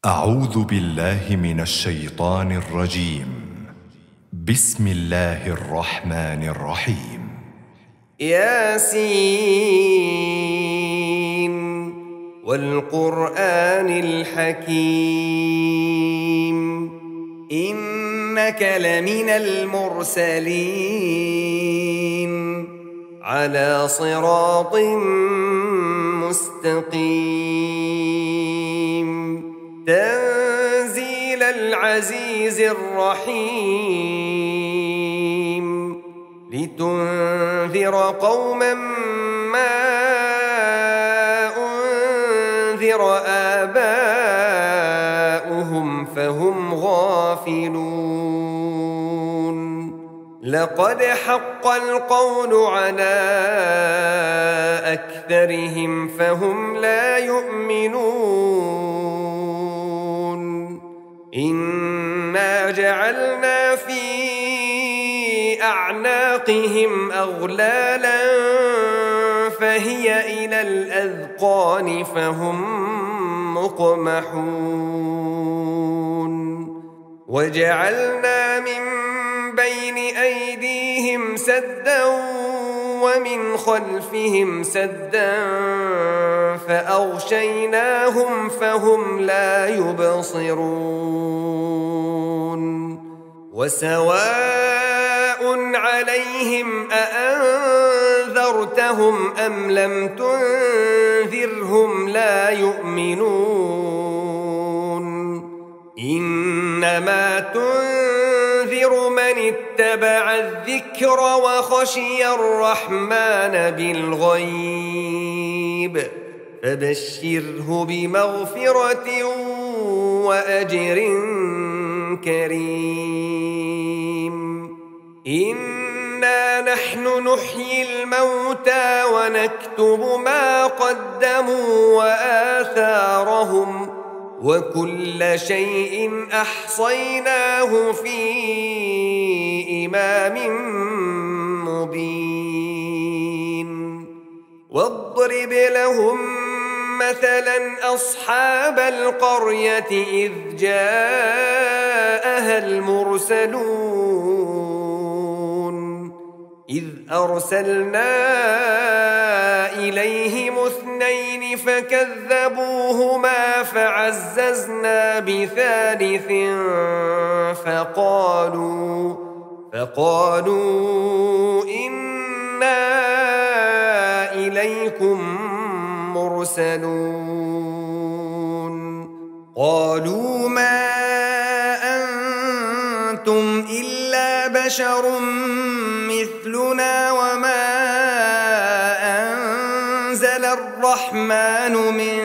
أعوذ بالله من الشيطان الرجيم. بسم الله الرحمن الرحيم. ياسين والقرآن الحكيم إنك لمن المرسلين على صراط مستقيم تنزيل العزيز الرحيم لتنذر قوما ما أنذر آباؤهم فهم غافلون لقد حق القول على أكثرهم فهم لا يؤمنون إنا جعلنا في أعناقهم أغلالا فهي إلى الأذقان فهم مقمحون وجعلنا من بين أيديهم سدا ومن خلفهم سدا فأغشيناهم فهم لا يبصرون وسواء عليهم أأنذرتهم أم لم تنذرهم لا يؤمنون إنما تنذر من اتبع الذكر وخشي الرحمن بالغيب فبشره بمغفرة وأجر كريم إنا نحن نحيي الموتى ونكتب ما قدموا وآثارهم وكل شيء أحصيناه في إمام مبين واضرب لهم مثلا أصحاب القرية إذ جاءها المرسلون إذ أرسلنا إليهم اثنين فكذبوهما فعززنا بثالث فقالوا إنا إليكم مرسلون قالوا ما أنتم إلا بشر مثلنا وما أنزل الرحمن من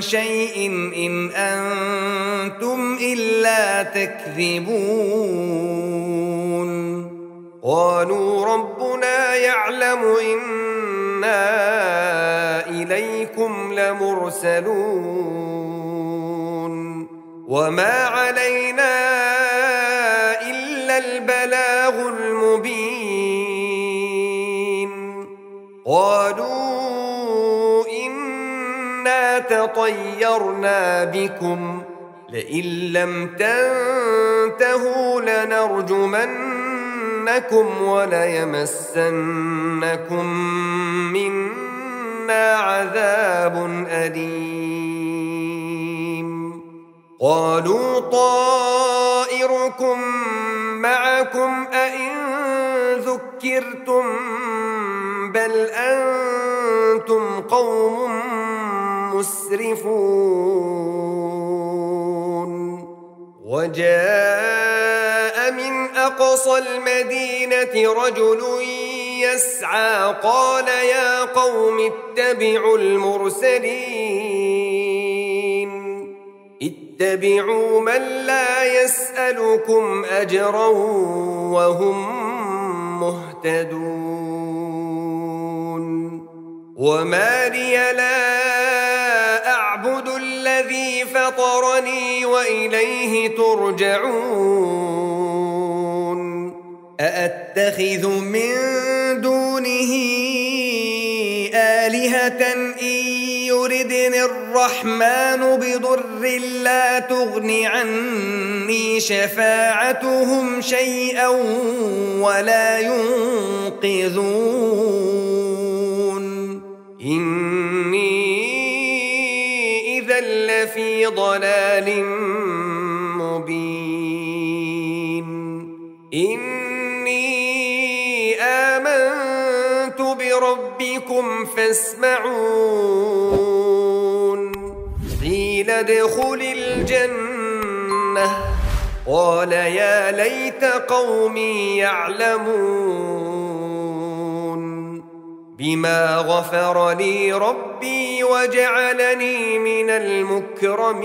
شيء إن أنتم إلا تكذبون قالوا ربنا يعلم إنا إليكم لمرسلون وما علينا إلا البلاغ المبين قالوا إنا تطيرنا بكم لئن لم تنتهوا لنرجمنكم وليمسنكم منا عذاب أليم قالوا طائركم معكم أئن ذكرتم بل أنتم قوم مسرفون وجاء من أقصى المدينة رجل يسعى قال يا قوم اتبعوا المرسلين اتبعوا من لا يسألكم أجرا وهم مهتدون وما لي لا أعبد الذي فطرني وإليه ترجعون أأتخذ من دونه آلهة إن يردني الرحمن بضر لا تغن عني شفاعتهم شيئا ولا ينقذون إني إذا لفي ضلال مبين إني آمنت بربكم فاسمعون قيل ادخل الجنة قال يا ليت قومي يعلمون بما غفر لي ربي وجعلني من المكرمين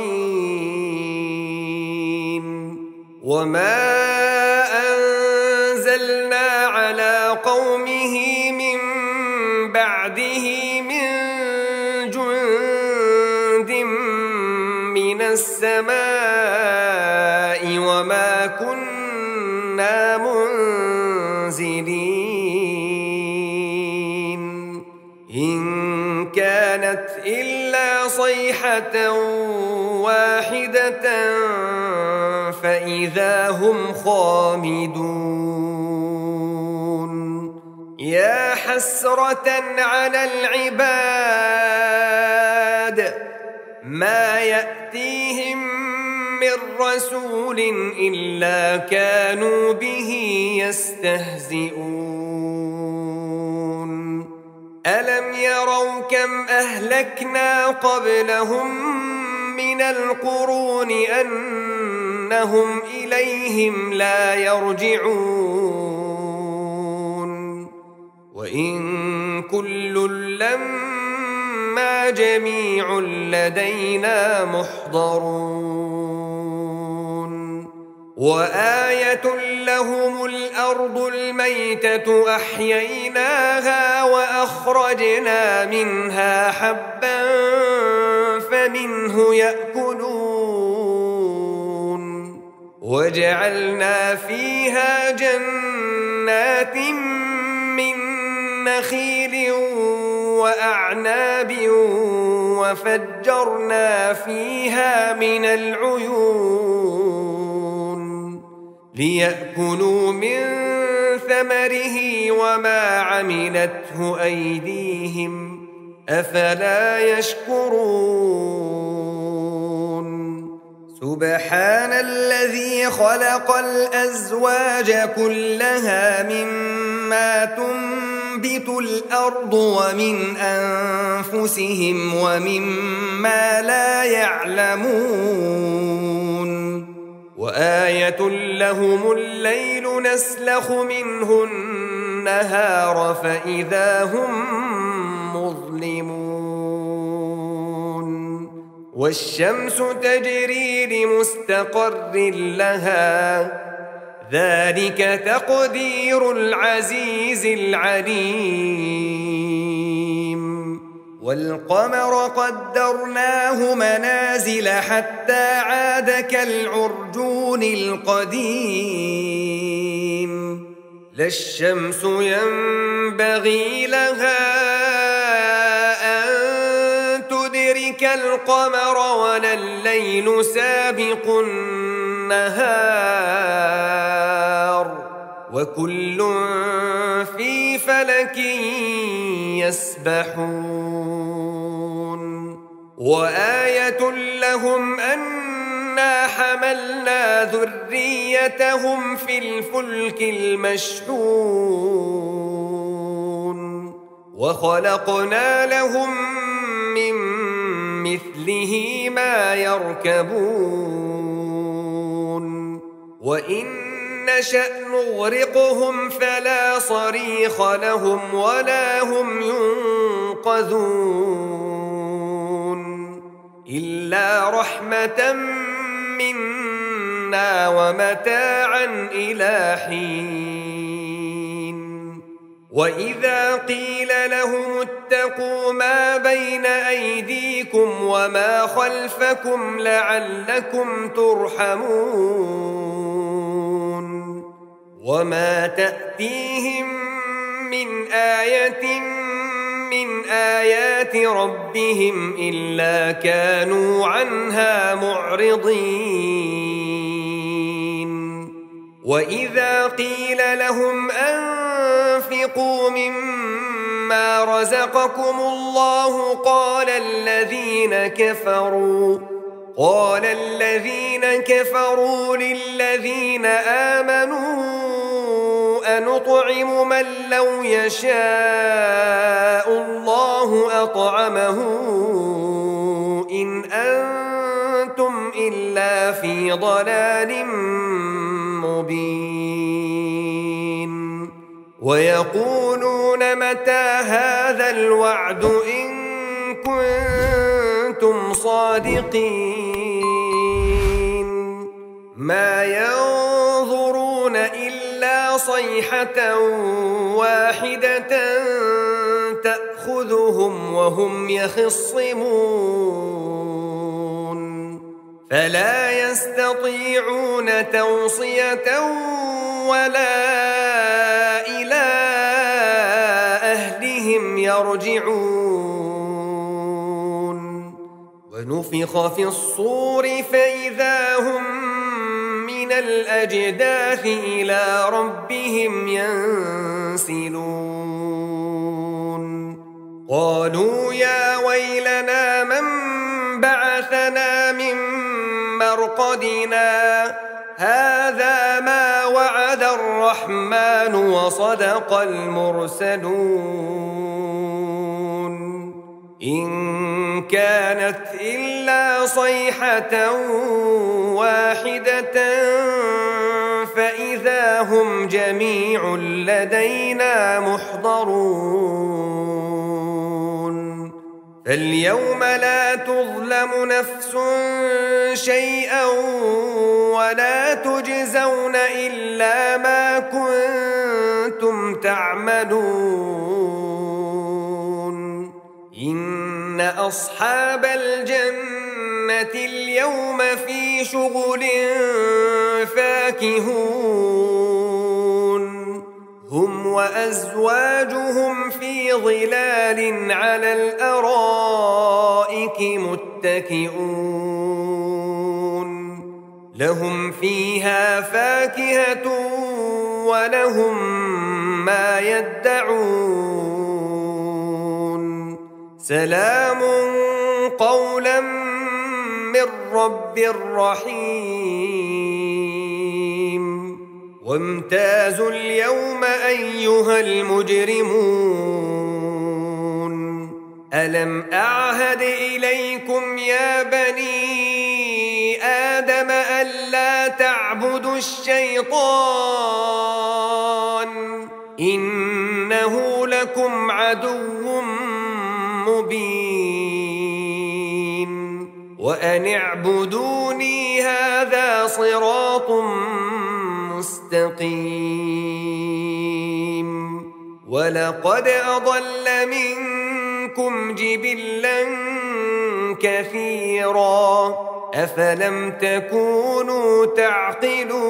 وما أنزلنا على قومه من بعده من جند من السماء وما كنا منزلين إن كانت إلا صيحة واحدة فإذا هم خامدون يا حسرة على العباد ما يأتيهم من رسول إلا كانوا به يستهزئون ألم يروا كم أهلكنا قبلهم من القرون أنهم إليهم لا يرجعون وإن كل لما جميع لدينا محضرون وآية لهم الأرض الميتة أحييناها وأخرجنا منها حبا فمنه يأكلون وجعلنا فيها جنات من نخيل وأعناب وفجرنا فيها من العيون ليأكلوا من ثمره وما عملته أيديهم أفلا يشكرون سبحان الذي خلق الأزواج كلها مما تنبت الأرض ومن أنفسهم ومما لا يعلمون وآية لهم الليل نسلخ منه النهار فإذا هم مظلمون والشمس تجري لمستقر لها ذلك تقدير العزيز العليم والقمر قدرناه منازل حتى عاد كالعرجون القديم لا الشمس ينبغي لها أن تدرك القمر ولا الليل سابق النهار وكل في فلك يسبحون وآية لهم أنا حملنا ذريتهم في الفلك المشحون وخلقنا لهم من مثله ما يركبون وإن نشأ نغرقهم فلا صريخ لهم ولا هم ينقذون إلا رحمة منا ومتاعا إلى حين وإذا قيل لهم اتقوا ما بين أيديكم وما خلفكم لعلكم ترحمون وما تأتيهم من آية من آيات ربهم إلا كانوا عنها معرضين وإذا قيل لهم أنفقوا مما رزقكم الله قال الذين كفروا للذين آمنوا أنطعم من لو يشاء الله أطعمه إن أنتم إلا في ضلال مبين ويقولون متى هذا الوعد إن كنتم صادقين ما ينظرون إلا صيحة واحدة تأخذهم وهم يخصمون فلا يستطيعون توصية ولا إلى أهلهم يرجعون ونفخ في الصور فإذا هم من الأجداث إلى ربهم ينسلون قالوا يا ويلنا من بعثنا من مرقدنا هذا ما وعد الرحمن وصدق المرسلون إن كانت إلا صيحة واحدة فإذا هم جميع لدينا محضرون فاليوم لا تظلم نفس شيئا ولا تجزون إلا ما كنتم تعملون إن أصحاب الجنة اليوم في شغل فاكهون هم وأزواجهم في ظلال على الأرائك متكئون لهم فيها فاكهة ولهم ما يدعون سلام قولا من رب رحيم وامتازوا اليوم أيها المجرمون ألم أعهد إليكم يا بني آدم ألا تعبدوا الشيطان إنه لكم عدو مبين وأن اعبدوني هذا صراط مستقيم ولقد أضل منكم جبلا كثيرا أفلم تكونوا تعقلون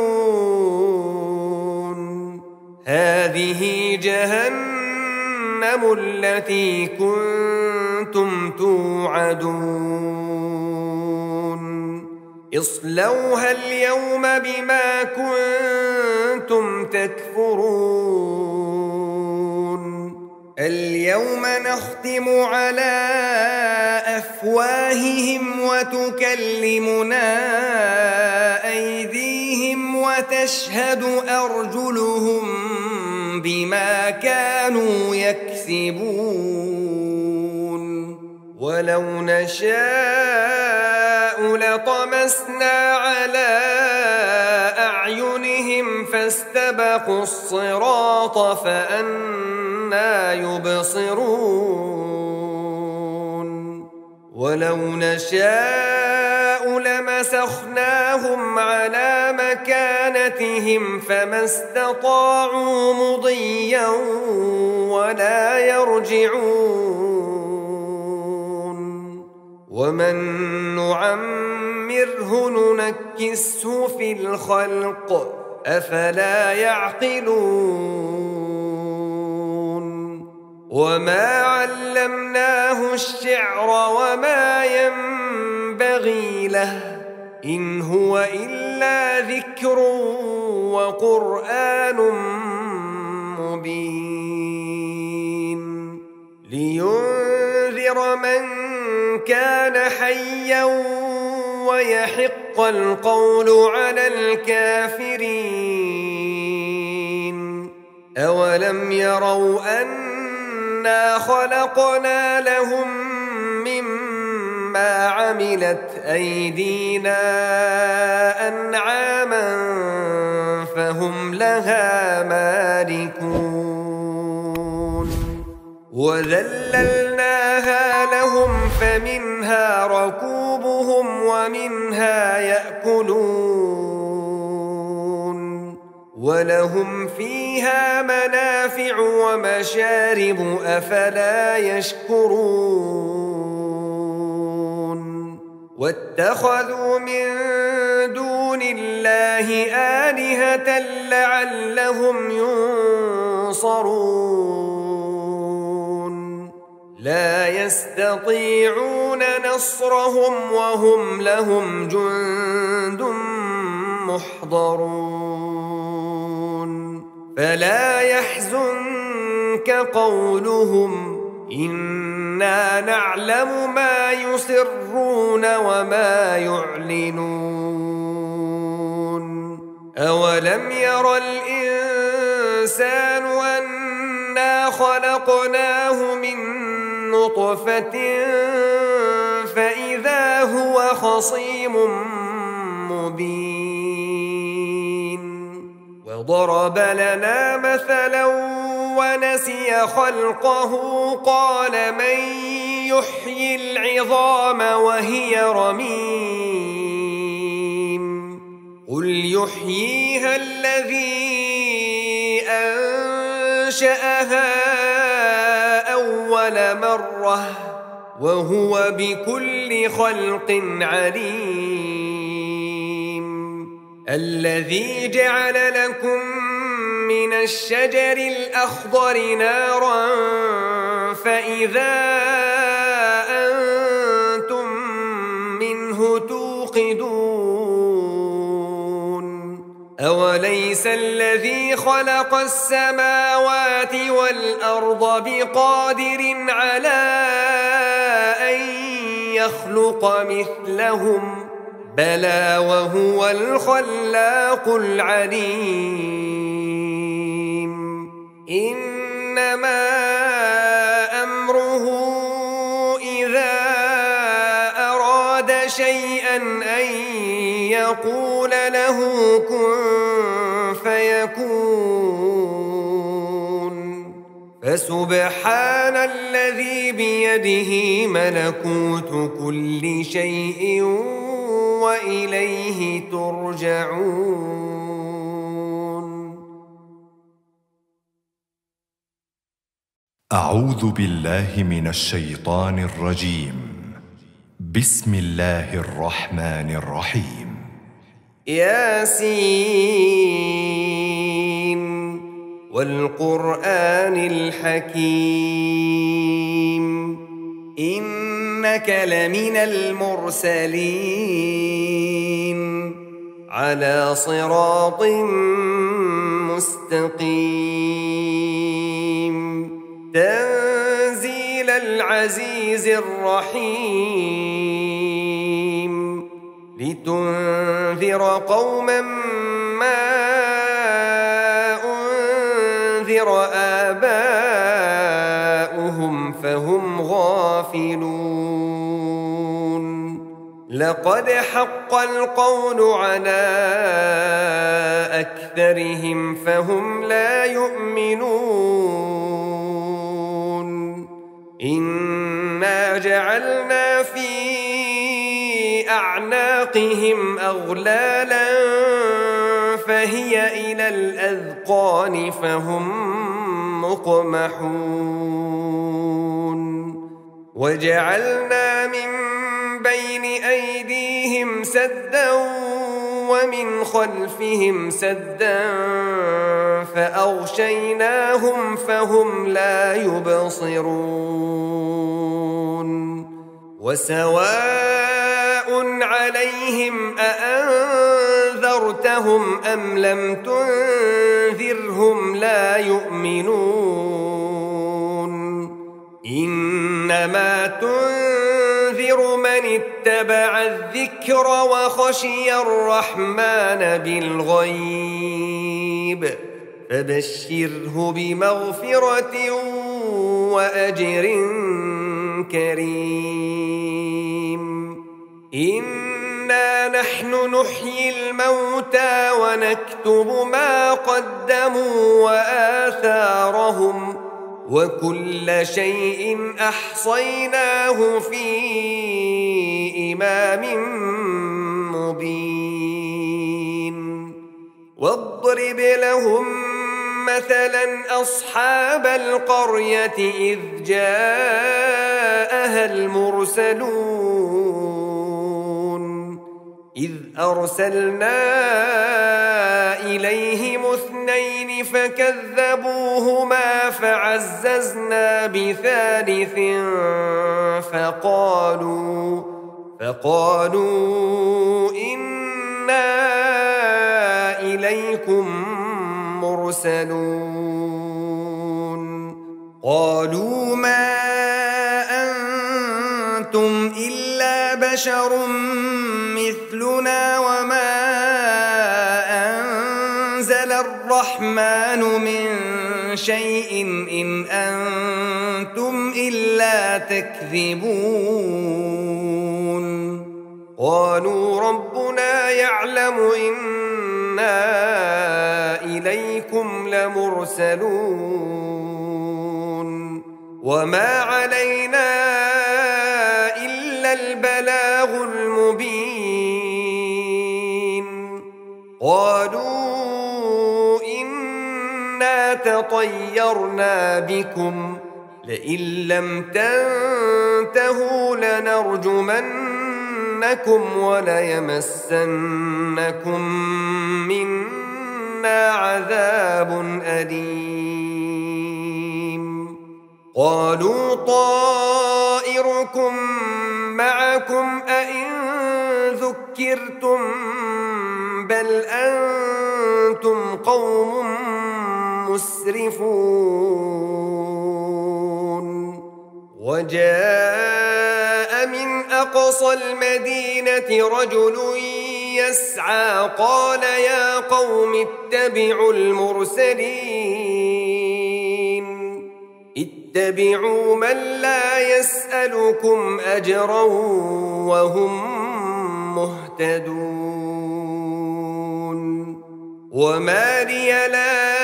هذه جهنم التي كنتم توعدون اصلوها اليوم بما كنتم تكفرون اليوم نختم على أفواههم وتكلمنا أيديهم وتشهد أرجلهم بما كانوا يكسبون ولو نشاء لطمسنا على أعينهم فاستبقوا الصراط فأنى يبصرون ولو نشاء لمسخناهم على مكانتهم فما استطاعوا مضيا ولا يرجعون ومن نعمره ننكسه في الخلق أفلا يعقلون وما علمناه الشعر وما ينبغي له إن هو إلا ذكر وقرآن مبين لينذر من كان حيا ويحق القول على الكافرين أولم يروا أنا خلقنا لهم مما عملت أيدينا أنعاما فهم لها مالكون وذللناها لهم فمنها ركوبهم ومنها يأكلون ولهم فيها منافع ومشارب أفلا يشكرون واتخذوا من دون الله آلهة لعلهم ينصرون لا يستطيعون نصرهم وهم لهم جند محضرون فلا يحزنك قولهم إنا نعلم ما يسرون وما يعلنون أولم ير الإنسان أنا خلقناه من نطفة فإذا هو خصيم مبين وضرب لنا مثلا ونسي خلقه قال من يحيي العظام وهي رميم قل يحييها الذي أنشأها أول مرة وهو بكل خلق عليم الذي جعل لكم من الشجر الأخضر نارا فإذا أنتم منه توقدون أوليس الذي خلق السماوات والأرض بقادر على أن يخلق مثلهم بلى وهو الخلاق العليم إنما أمره إذا أراد شيئا أن يقول له كن فيكون فسبحان الذي بيده ملكوت كل شيء وإليه ترجعون. أعوذ بالله من الشيطان الرجيم. بسم الله الرحمن الرحيم. ياسين والقرآن الحكيم إنك لمن المرسلين على صراط مستقيم تنزيل العزيز الرحيم لتنذر قوما ما أنذر آباؤهم فهم غافلون لقد حق القول على أكثرهم فهم لا يؤمنون إنا جعلنا في أعناقهم أغلالا فهي إلى الأذقان فهم مقمحون وجعلنا من بين أيديهم سدا ومن خلفهم سدا فأغشيناهم فهم لا يبصرون وسواء عليهم أأنذرتهم أم لم تنذرهم لا يؤمنون إنما تنذر من اتبع الذكر وخشي الرحمن بالغيب فبشره بمغفرة وأجر كريم إنا نحن نحيي الموتى ونكتب ما قدموا وآثارهم وكل شيء أحصيناه في إمام مبين واضرب لهم مثلا أصحاب القرية إذ جاءها المرسلون إذ أرسلنا إليهم 2 فكذبوهما فعززنا ب3 فقالوا إنا إليكم مرسلون قالوا ما أنتم إلا بشر مثلنا وما أنزل الرحمن من شيء إن أنتم إلا تكذبون قالوا ربنا يعلم إنا إليكم لمرسلون وما علينا إلا البلاغ المبين قالوا إنا تطيرنا بكم لئن لم تنتهوا لنرجمنكم وليمسنكم منا عذاب أليم قالوا طائركم معكم أئن ذكرتم بل أنتم قوم مسرفون وجاء من أقصى المدينة رجل يسعى قال يا قوم اتبعوا المرسلين اتبعوا من لا يسألكم أجرا وهم مهتدون وما لي لا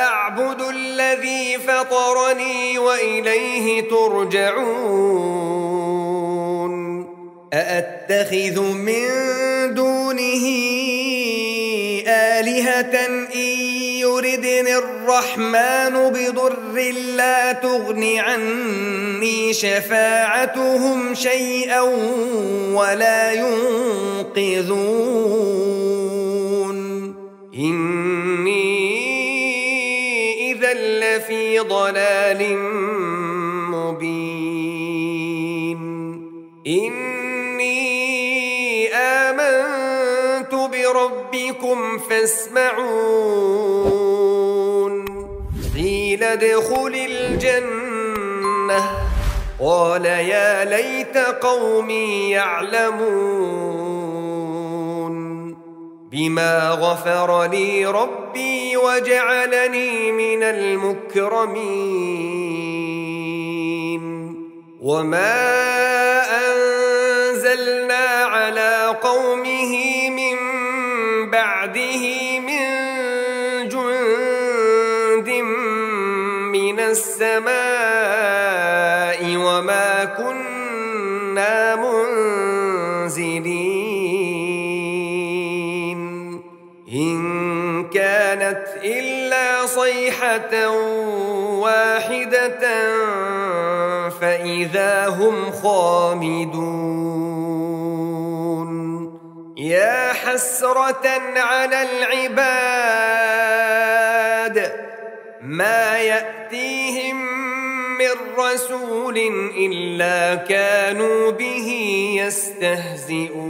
أعبد الذي فطرني وإليه ترجعون أأتخذ من دونه آلهة إن يردني الرحمن بضر لا تغن عني شفاعتهم شيئا ولا ينقذون إني إذا لفي ضلال مبين إني آمنت بربكم فاسمعون قيل ادخل الجنة قال يا ليت قومي يعلمون بما غفر لي ربي وجعلني من المكرمين وما أنزلنا على قومه من بعده من جند من السماء وما كنا منزلين إن كانت إلا صيحة واحدة فإذا هم خامدون يا يا حسرة على العباد ما يأتيهم من رسول إلا كانوا به يستهزئون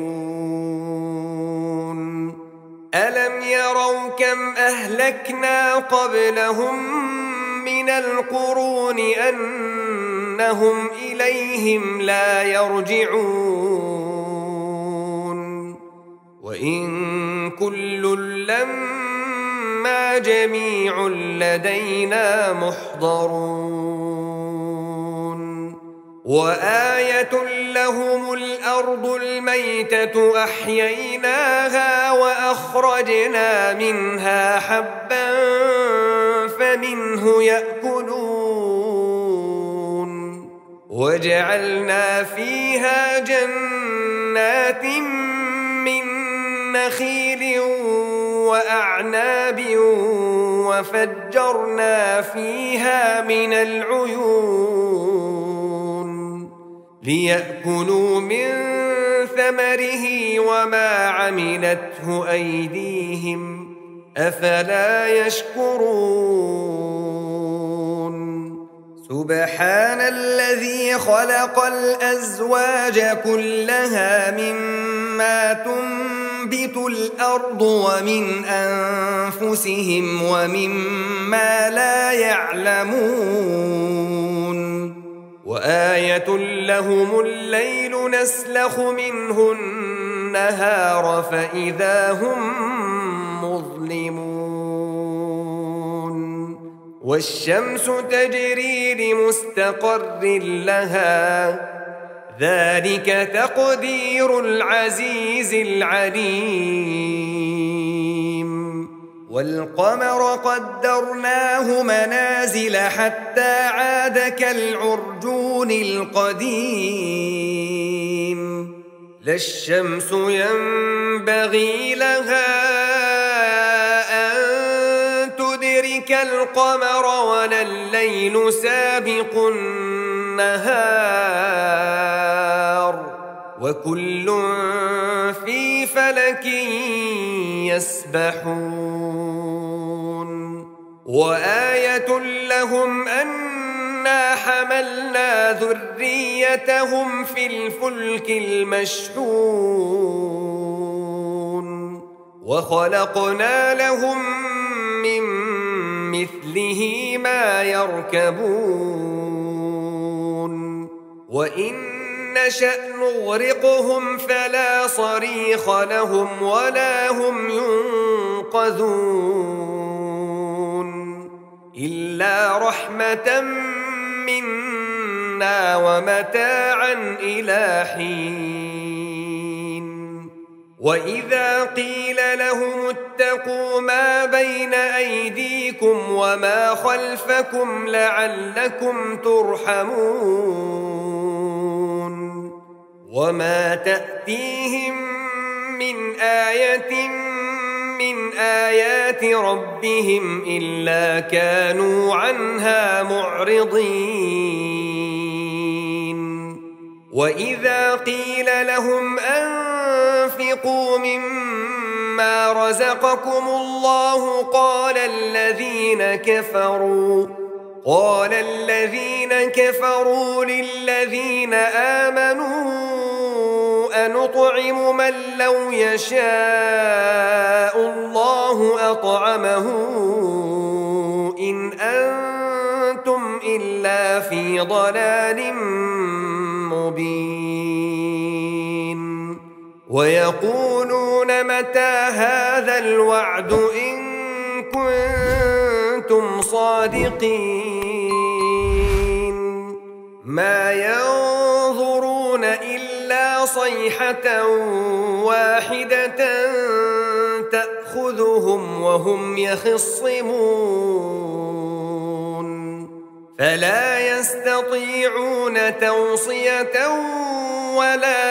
ألم يروا كم أهلكنا قبلهم من القرون أنهم إليهم لا يرجعون وإن كل لما جميع لدينا محضرون وآية لهم الأرض الميتة أحييناها وأخرجنا منها حبا فمنه يأكلون وجعلنا فيها جنات من نخيل وأعناب وفجرنا فيها من العيون ليأكلوا من ثمره وما عملته أيديهم أفلا يشكرون سبحان الذي خلق الأزواج كلها مما تنبت الأرض ومن أنفسهم ومما لا يعلمون وآية لهم الليل نسلخ منه النهار فإذا هم مظلمون والشمس تجري لمستقر لها ذلك تقدير العزيز العليم والقمر قدرناه منازل حتى عاد كالعرجون القديم لا الشمس ينبغي لها أن تدرك القمر ولا الليل سابق النهار وكل في فلك يسبحون وآية لهم أنا حملنا ذريتهم في الفلك المشحون وخلقنا لهم من مثله ما يركبون وإن نشأ نغرقهم فلا صريخ لهم ولا هم ينقذون إلا رحمة منا ومتاعا إلى حين وإذا قيل لهم اتقوا ما بين أيديكم وما خلفكم لعلكم ترحمون وما تأتيهم من آية من آيات ربهم إلا كانوا عنها معرضين وإذا قيل لهم أنفقوا مما رزقكم الله قال الذين كفروا للذين آمنوا أنطعم من لو يشاء الله أطعمه إن أنتم إلا في ضلال مبين ويقولون متى هذا الوعد إن كنتم صادقين ما ينظرون إلا صيحة واحدة تأخذهم وهم يخصمون فلا يستطيعون توصية ولا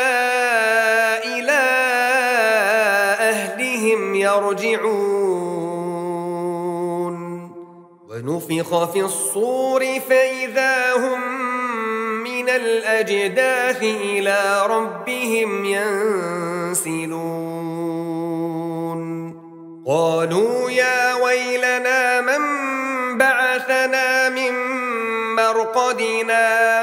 إلى أهلهم يرجعون ونفخ في الصور فإذا هم من الأجداث إلى ربهم ينسلون قالوا يا ويلنا من بعثنا من مرقدنا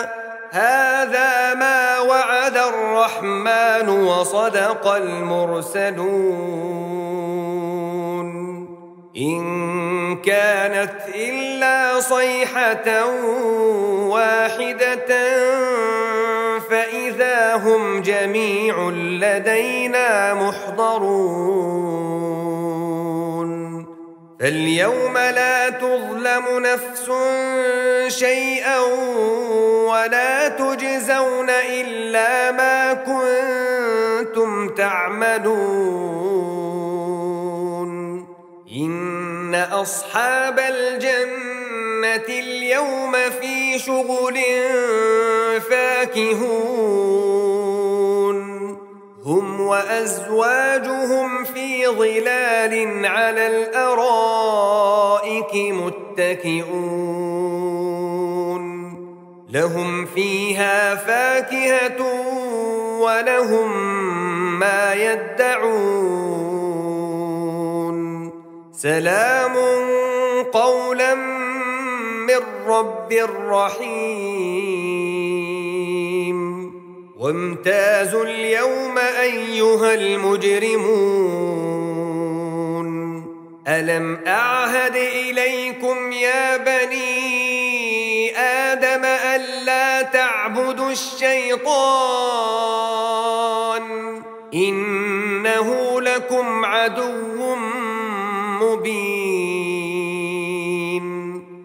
هذا ما وعد الرحمن وصدق المرسلون إن كانت إلا صيحة واحدة فإذا هم جميع لدينا محضرون فاليوم لا تظلم نفس شيئا ولا تجزون إلا ما كنتم تعملون إن أصحاب الجنة اليوم في شغل فاكهون هم وأزواجهم في ظلال على الأرائك متكئون لهم فيها فاكهة ولهم ما يدعون سلام قولا من رب رحيم وامتازوا اليوم أيها المجرمون ألم أعهد إليكم يا بني آدم ألا تعبدوا الشيطان إنه لكم عدو مبين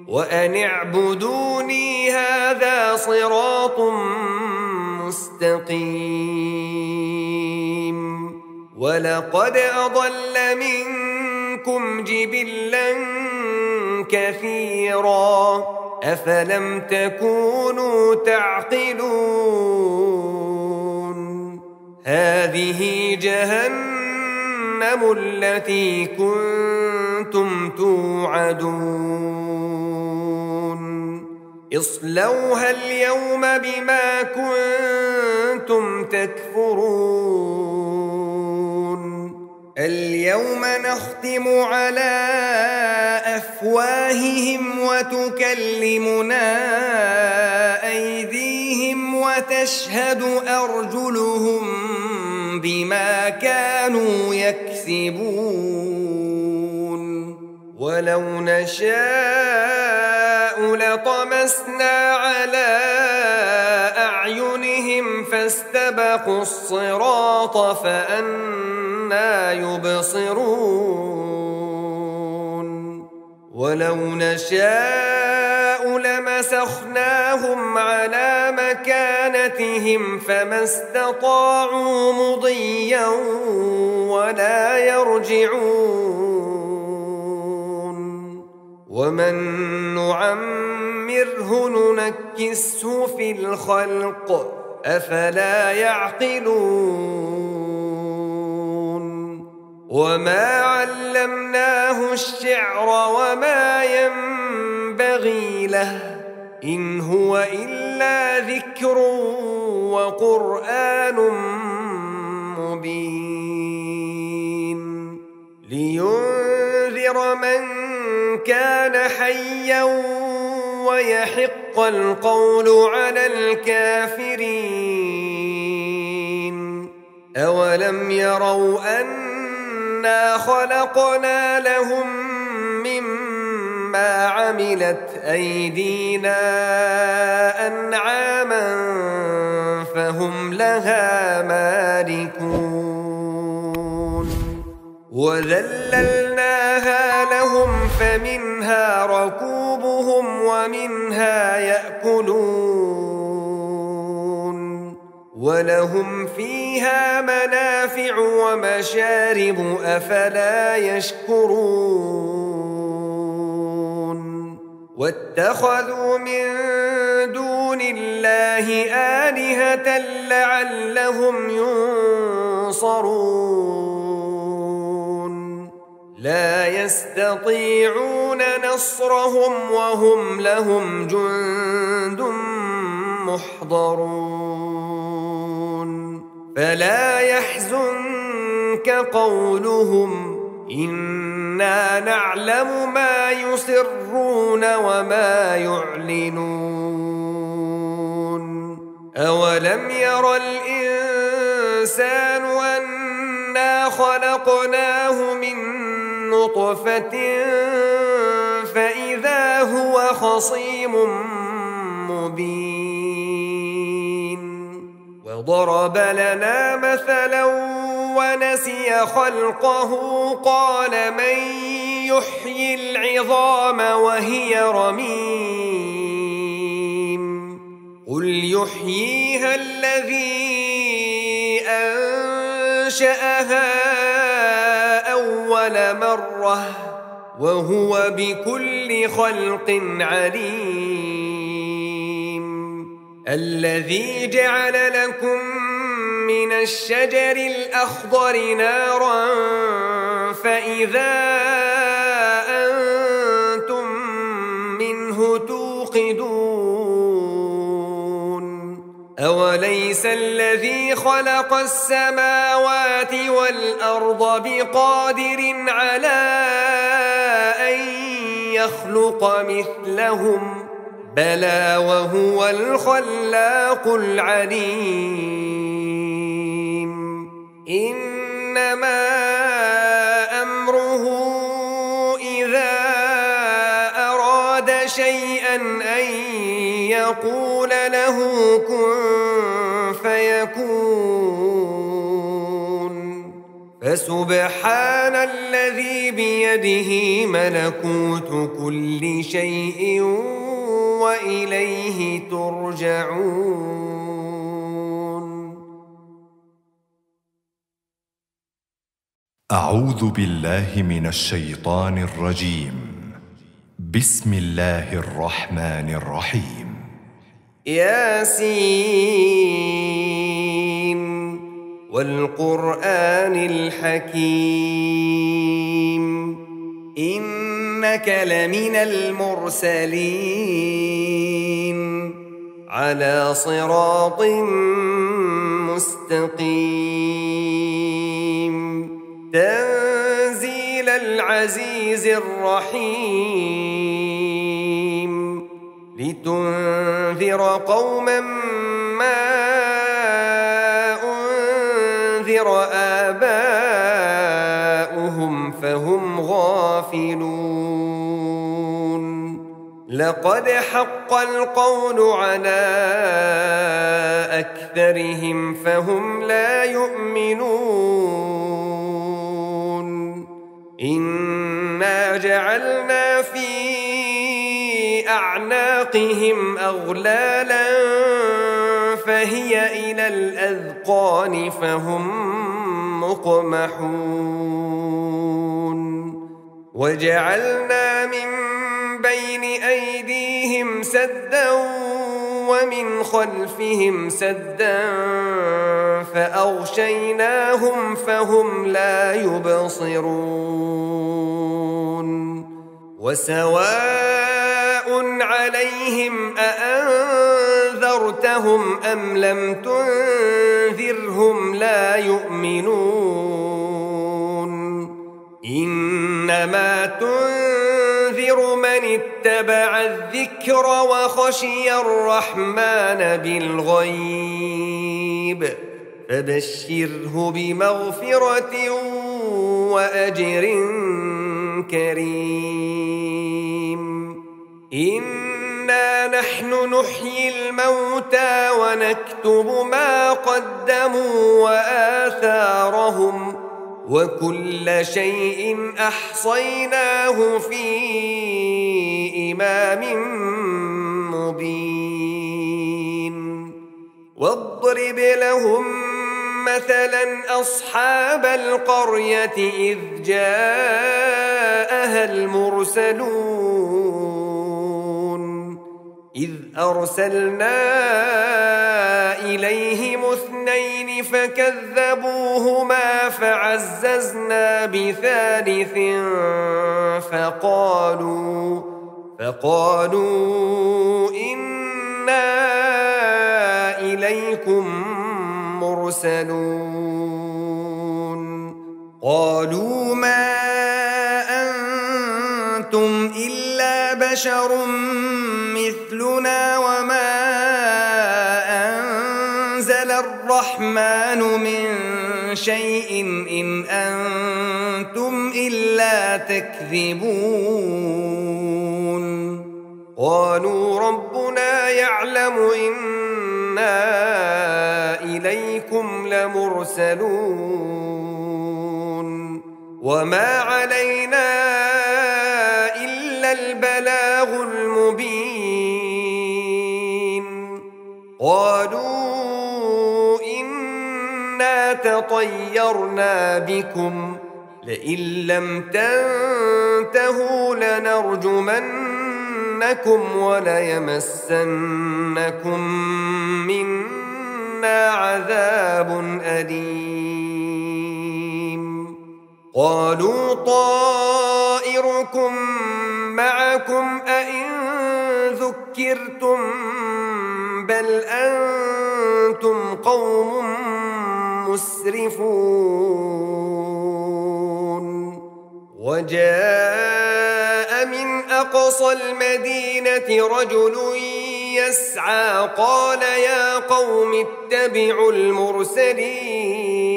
وأن اعبدوني هذا صراط مستقيم ولقد أضل منكم جبلا كثيرا أفلم تكونوا تعقلون هذه جهنم التي كنتم توعدون اصلوها اليوم بما كنتم تكفرون اليوم نختم على أفواههم وتكلمنا أيديهم وتشهد أرجلهم بما كانوا يكسبون ولو نشاء لطمسنا على أعينهم فاستبقوا الصراط فأنى يبصرون ولو نشاء لمسخناهم على مكانتهم فما استطاعوا مضيا ولا يرجعون ومن نعمره ننكسه في الخلق أفلا يعقلون وما علمناه الشعر وما ينبغي له إن هو إلا ذكر وقرآن مبين لينذر من كان حيا ويحق القول على الكافرين أولم يروا أنا خلقنا لهم مما عملت أيدينا أنعاما فهم لها مالكون وذللناها لهم فمنها ركوبهم ومنها يأكلون ولهم فيها منافع ومشارب أفلا يشكرون واتخذوا من دون الله آلهة لعلهم ينصرون لا يستطيعون نصرهم وهم لهم جند محضرون فلا يحزنك قولهم إنا نعلم ما يسرون وما يعلنون أولم ير الإنسان أنا خلقناه من نطفة فإذا هو خصيم مبين وضرب لنا مثلا ونسي خلقه قال من يحيي العظام وهي رميم قل يحييها الذي أنشأها أول مرة وهو بكل خلق عليم الذي جعل لكم من الشجر الأخضر نارا فإذا أنتم منه توقدون أوليس الذي خلق السماوات والأرض بقادر على أن يخلق مثلهم بلى وهو الخلاق العليم إنما أمره إذا أراد شيئا أن يقول له كن فيكون فسبحان الذي بيده ملكوت كل شيء وإليه ترجعون. أعوذ بالله من الشيطان الرجيم. بسم الله الرحمن الرحيم. ياسين والقرآن الحكيم إنك لمن المرسلين على صراط مستقيم تنزيل العزيز الرحيم لتنذر قوما ما أنذر آباؤهم فهم غافلون لقد حق القول على أكثرهم فهم لا يؤمنون إنا جعلنا في أعناقهم أغلالا فهي إلى الأذقان فهم مقمحون وجعلنا من بين أيديهم سدا ومن خلفهم سدا فأغشيناهم فهم لا يبصرون وسواء عليهم أأنذرتهم أم لم تنذرهم لا يؤمنون إنما تنذر من اتبع الذكر وخشي الرحمن بالغيب فبشره بمغفرة وأجر كريم إنا نحن نحيي الموتى ونكتب ما قدموا وآثارهم وكل شيء أحصيناه في إمام مبين واضرب لهم مثلا أصحاب القرية إذ جاءها المرسلون إذ أرسلنا إليهم اثنين فكذبوهما فعززنا بثالث فقالوا إنا إليكم مرسلون قالوا ما بشر مثلنا وما أنزل الرحمن من شيء إن أنتم إلا تكذبون قالوا ربنا يعلم إنا إليكم لمرسلون وما علينا إلا البلاغ المبين قالوا إنا تطيرنا بكم لئن لم تنتهوا لنرجمنكم وليمسنكم منا عذاب أليم قالوا طائركم معكم أئن ذكرتم بل أنتم قوم مسرفون وجاء من أقصى المدينة رجل يسعى قال يا قوم اتبعوا المرسلين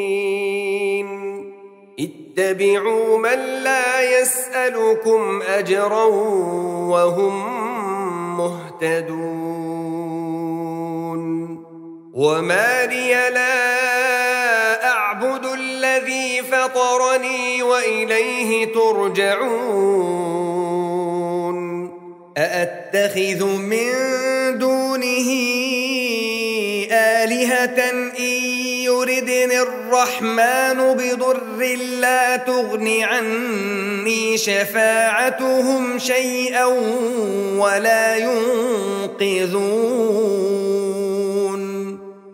اتبعوا من لا يسألكم أجرا وهم مهتدون وما لي لا أعبد الذي فطرني وإليه ترجعون أأتخذ من دونه آلهة إن يردني الرحمن بضر لا تغن عني شفاعتهم شيئا ولا ينقذون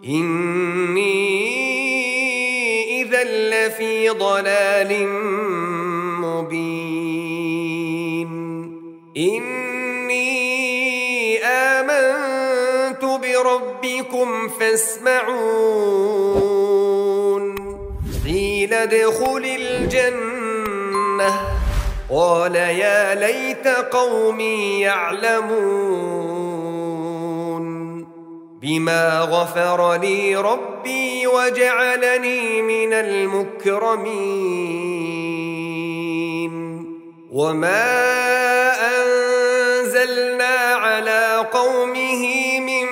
إني إذا لفي ضلال مبين إني آمنت بربكم فاسمعون قيل ادخل الجنة قال يا ليت قومي يعلمون بما غفر لي ربي وجعلني من المكرمين وما أنزلنا على قومه من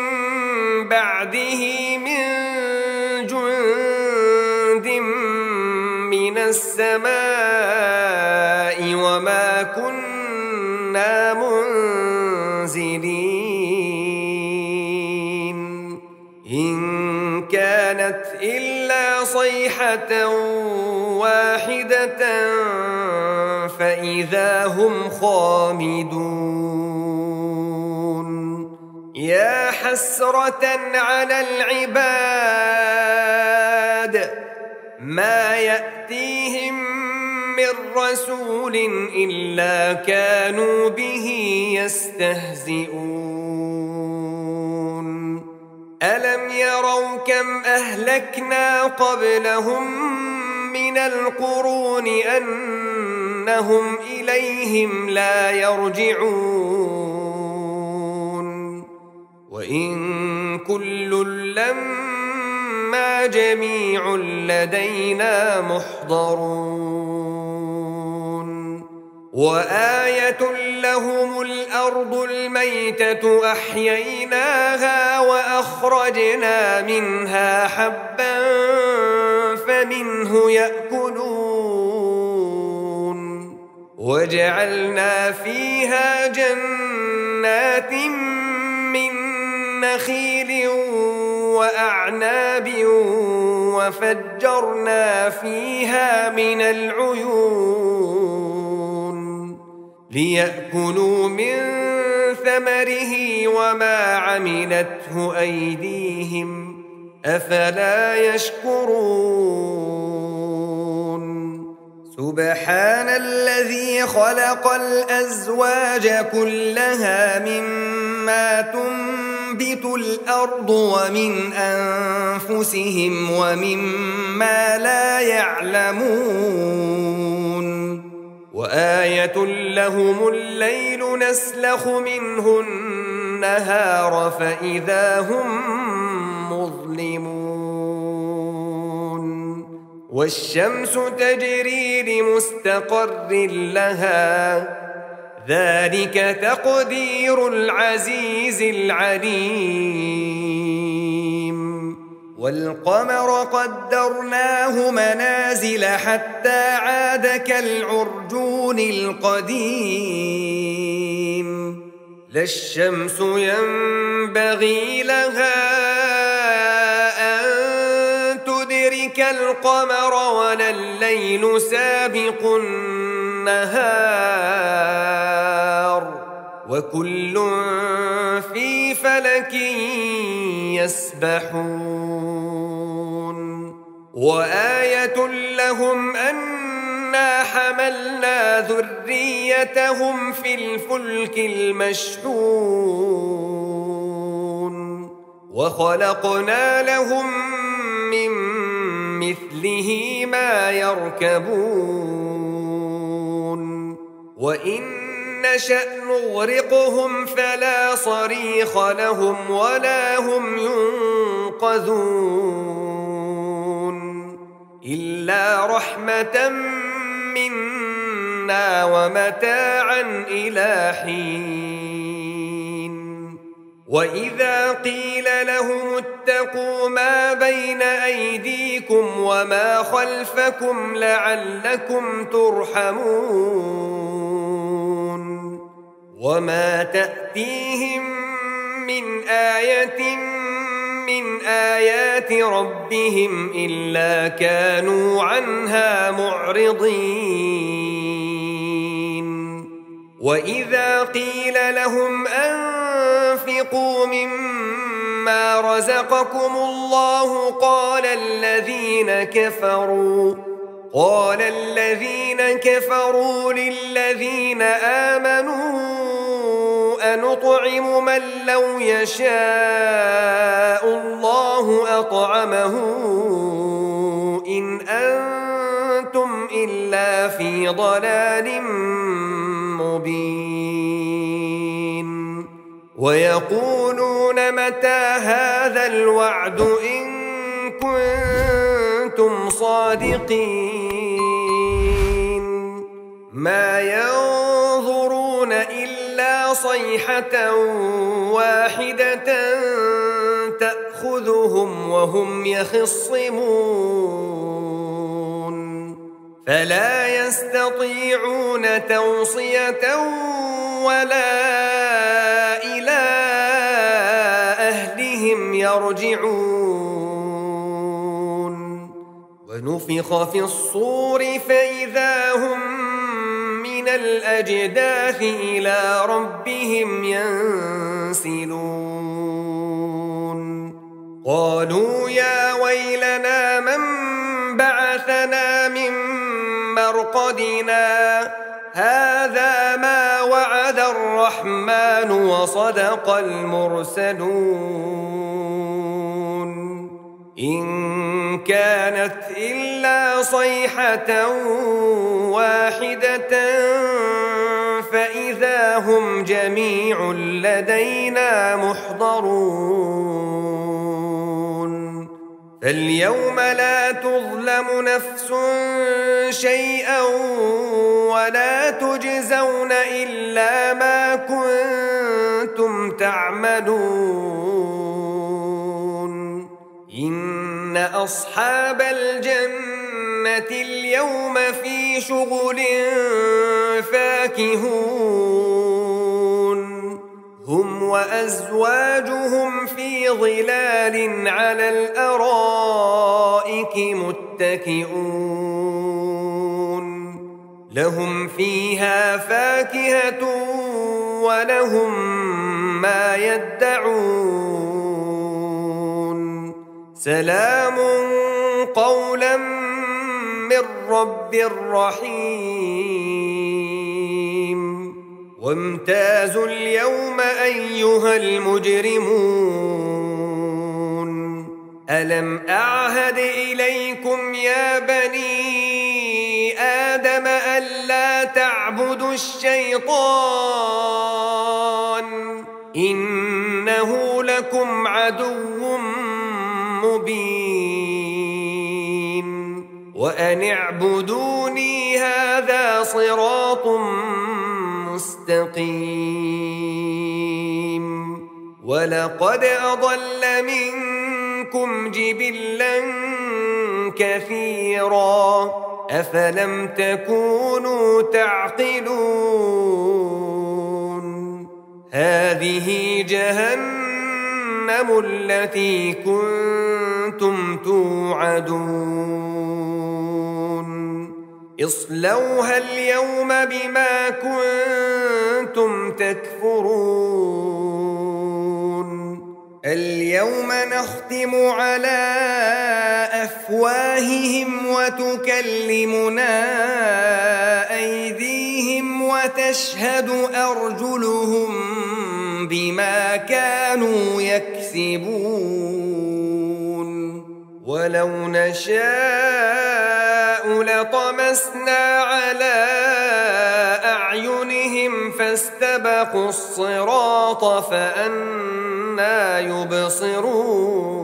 بعده من جند من السماء وما كنا منزلين إن كانت إلا صيحة واحدة فإذا هم خامدون يا حسرة على العباد ما يأتيهم من رسول إلا كانوا به يستهزئون ألم يروا كم أهلكنا قبلهم من القرون أنهم إليهم لا يرجعون وإن كل لما جميع لدينا محضرون وآية لهم الأرض الميتة أحييناها وأخرجنا منها حبا فمنه يأكلون وجعلنا فيها جنات من نخيل وأعناب وفجرنا فيها من العيون ليأكلوا من ثمره وما عملته أيديهم أفلا يشكرون سبحان الذي خلق الأزواج كلها مما تنبت الأرض ومن أنفسهم ومما لا يعلمون وآية وآية لهم الليل نسلخ منه النهار فإذا هم مظلمون والشمس تجري لمستقر لها ذلك تقدير العزيز العليم والقمر قدرناه منازل حتى عاد كالعرجون القديم لا الشمس ينبغي لها أن تدرك القمر ولا الليل سابق النهار وكل في فلك يسبحون وآية لهم أنا حملنا ذريتهم في الفلك المشحون وخلقنا لهم من مثله ما يركبون وإن نشأ نغرقهم فلا صريخ لهم ولا هم ينقذون إلا رحمة منا ومتاعا إلى حين وإذا قيل لهم اتقوا ما بين أيديكم وما خلفكم لعلكم ترحمون وما تأتيهم من آية من آيات ربهم إلا كانوا عنها معرضين وإذا قيل لهم أنفقوا مما رزقكم الله قال الذين كفروا للذين آمنوا أنطعم من لو يشاء الله أطعمه إن أنتم إلا في ضلال مبين ويقولون متى هذا الوعد إن كنتم صادقين ما ينظرون إلا صيحة واحدة تأخذهم وهم يخصمون فلا يستطيعون توصية ولا إلى أهلهم يرجعون ونفخ في الصور فإذا هم من الأجداث إلى ربهم ينسلون قالوا يا ويلنا من بعثنا من مرقدنا هذا ما وعد الرحمن وصدق المرسلون إن كانت إلا صيحة واحدة فإذا هم جميع لدينا محضرون فاليوم لا تظلم نفس شيئا ولا تجزون إلا ما كنتم تعملون إن أصحاب الجنة اليوم في شغل فاكهون هم وأزواجهم في ظلال على الأرائك متكئون لهم فيها فاكهة ولهم ما يدعون سلام قولا من رب رحيم وامتازوا اليوم أيها المجرمون ألم أعهد إليكم يا بني آدم ألا تعبدوا تعبدوا الشيطان إنه لكم عدو مبين وأن اعبدوني هذا صراط مستقيم ولقد أضل منكم جبلا كثيرا أفلم تكونوا تعقلون هذه جهنم التي كنتم توعدون اصلوها اليوم بما كنتم تكفرون اليوم نختم على أفواههم وتكلمنا أيديهم وتشهد أرجلهم بما كانوا يكسبون ولو نشاء لطمسنا على أعينهم فاستبقوا الصراط فأنى يبصرون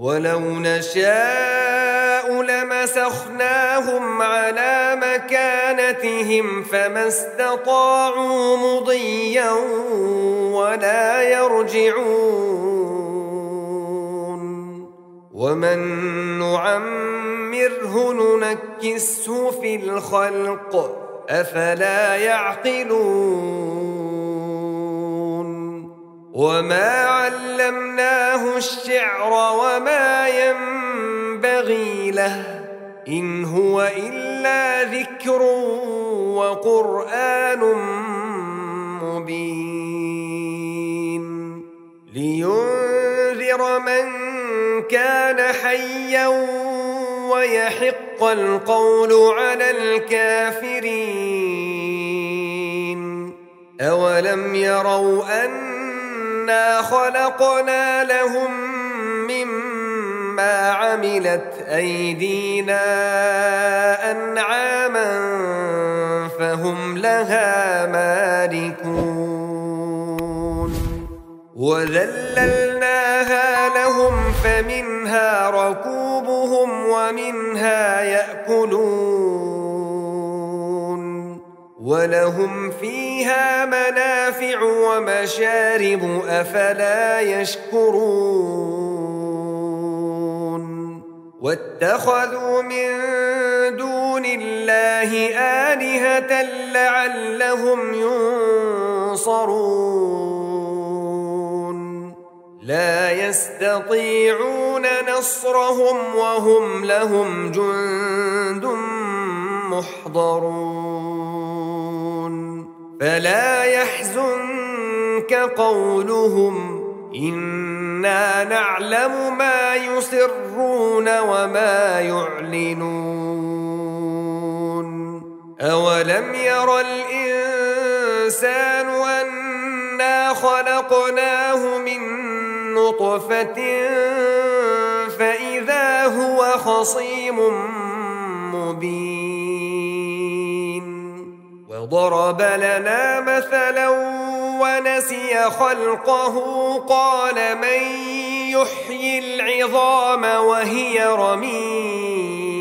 ولو نشاء لمسخناهم على مكانتهم فما استطاعوا مضيا ولا يرجعون ومن نعمره ننكسه في الخلق أفلا يعقلون وما علمناه الشعر وما ينبغي له إن هو إلا ذكر وقرآن مبين لينذر من كان حيا ويحق القول على الكافرين أولم يروا أنا خلقنا لهم مما عملت أيدينا أنعاما فهم لها مالكون وذللناها لهم فمنها ركوبهم ومنها يأكلون ولهم فيها منافع ومشارب أفلا يشكرون واتخذوا من دون الله آلهة لعلهم ينصرون لا يستطيعون نصرهم وهم لهم جند محضرون فلا يحزنك قولهم إنا نعلم ما يسرون وما يعلنون أولم ير الإنسان أنا خلقناه من نطفة فإذا هو خصيم مبين وضرب لنا مثلا ونسي خلقه قال من يحيي العظام وهي رميم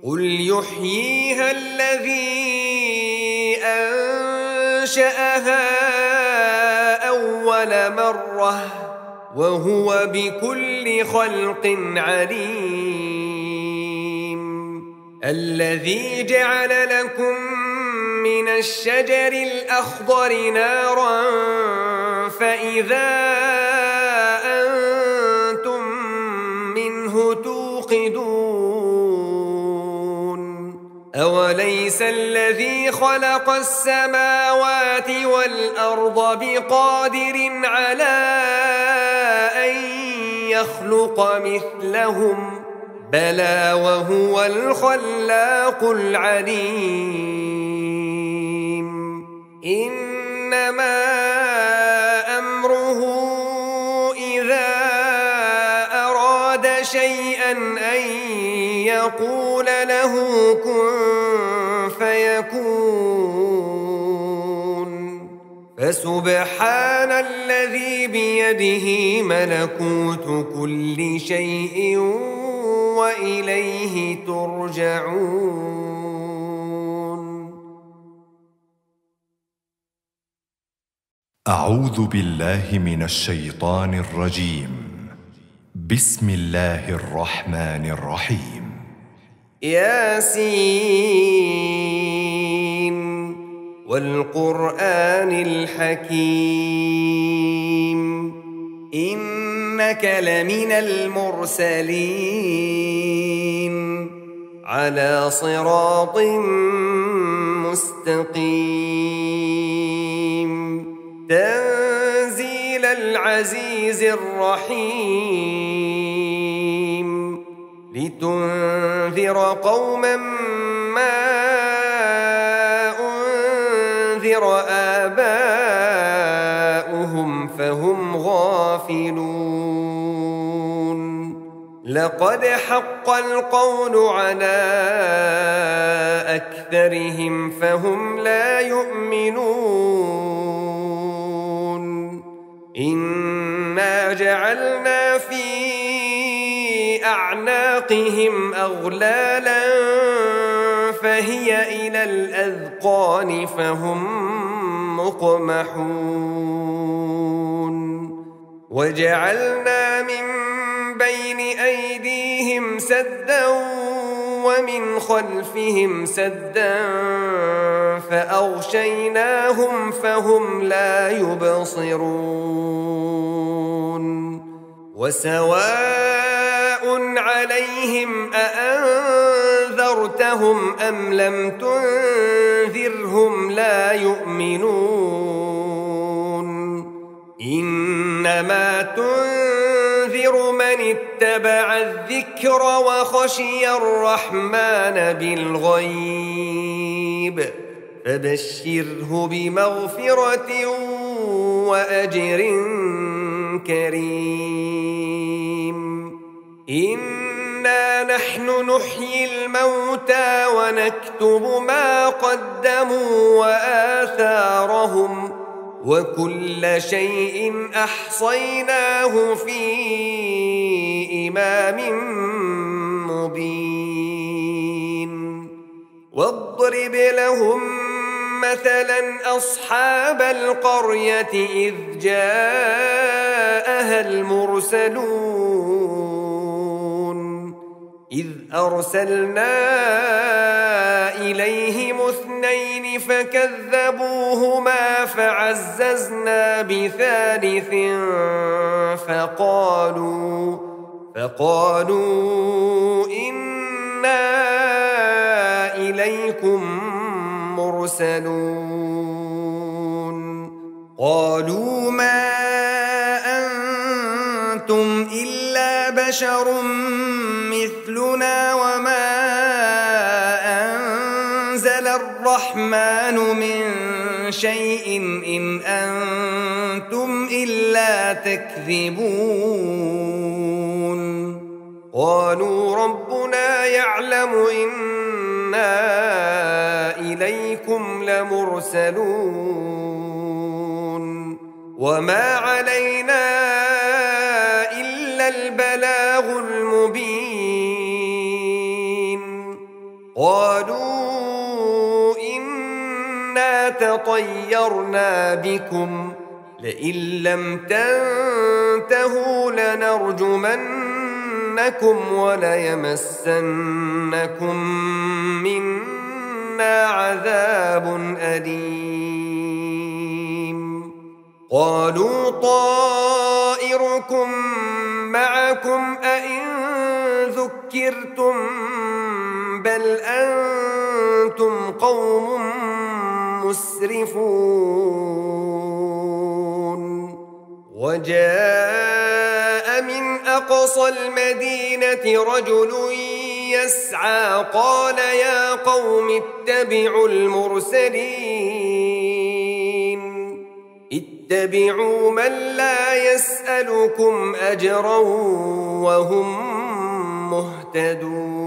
قل يحييها الذي أنشأها أول مرة وهو بكل خلق عليم الذي جعل لكم من الشجر الأخضر نارا فإذا أنتم منه توقدون أوليس الذي خلق السماوات والأرض بقادر على أن يخلق مثلهم بلى وهو الخلاق العليم إنما أمره إذا أراد شيئا أن يقول يقول له كن فيكون. فسبحان الذي بيده ملكوت كل شيء وإليه ترجعون. أعوذ بالله من الشيطان الرجيم. بسم الله الرحمن الرحيم. ياسين والقرآن الحكيم إنك لمن المرسلين على صراط مستقيم تنزيل العزيز الرحيم لتنذر قوما ما أنذر آباؤهم فهم غافلون. لقد حق القول على أكثرهم فهم لا يؤمنون. إنا جعلنا في أعناقهم أغلالا فهي إلى الأذقان فهم مقمحون. وجعلنا من بين أيديهم سدا ومن خلفهم سدا فأغشيناهم فهم لا يبصرون. وسواء عليهم أأنذرتهم أم لم تنذرهم لا يؤمنون. إنما تنذر من اتبع الذكر وخشي الرحمن بالغيب فبشره بمغفرة وأجر كريم. إنا نحن نحيي الموتى ونكتب ما قدموا وآثارهم وكل شيء أحصيناه في إمام مبين. واضرب لهم مثلا أصحاب القرية إذ جاءها المرسلون إذ أرسلنا إليهم 2 فكذبوهما فعززنا بثالث فقالوا إنا إليكم مرسلون. قالوا ما أنتم إلا بشر مثلنا وما أنزل الرحمن من شيء إن أنتم إلا تكذبون. قالوا ربنا يعلم إنا إليكم لمرسلون وما علينا إلا البلاغ المبين. قالوا إنا تطيرنا بكم لئن لم تنتهوا لنرجمنكم وليمسنكم منا عذاب أليم. قالوا طائركم معكم أئن ذكرتم بل أنتم قوم مسرفون. وجاء من أقصى المدينة رجل يسعى قال يا قوم اتبعوا المرسلين اتبعوا من لا يسألكم أجرا وهم مهتدون.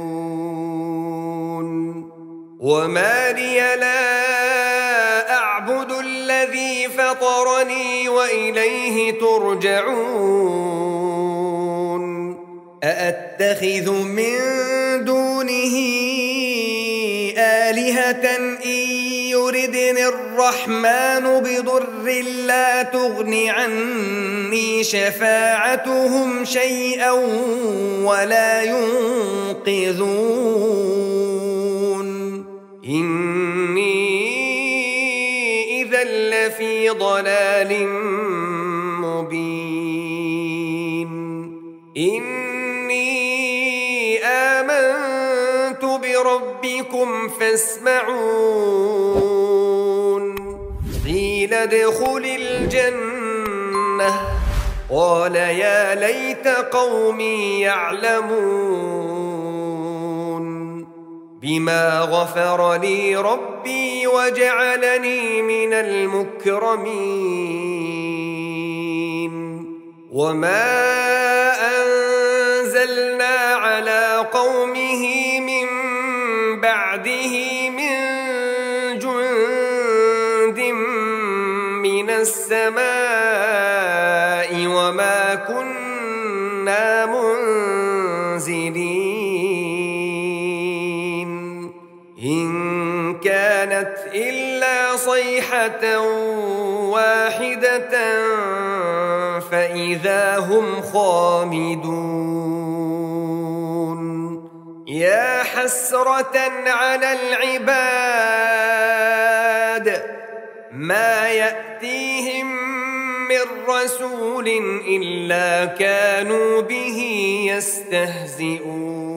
وما لي لا أعبد الذي فطرني وإليه ترجعون أأتخذ من دونه آلهة إن يردني الرحمن بضر لا تغن عني شفاعتهم شيئا ولا ينقذون إني إذا لفي ضلال مبين إني آمنت بربكم فاسمعون قيل ادخل الجنة قال يا ليت قومي يعلمون بما غفر لي ربي وجعلني من المكرمين وما أنزلنا على قومه من بعده من جند من السماء وما كنا منزلين إن كانت إلا صيحة واحدة فإذا هم خامدون يا حسرة على العباد ما يأتيهم من رسول إلا كانوا به يستهزئون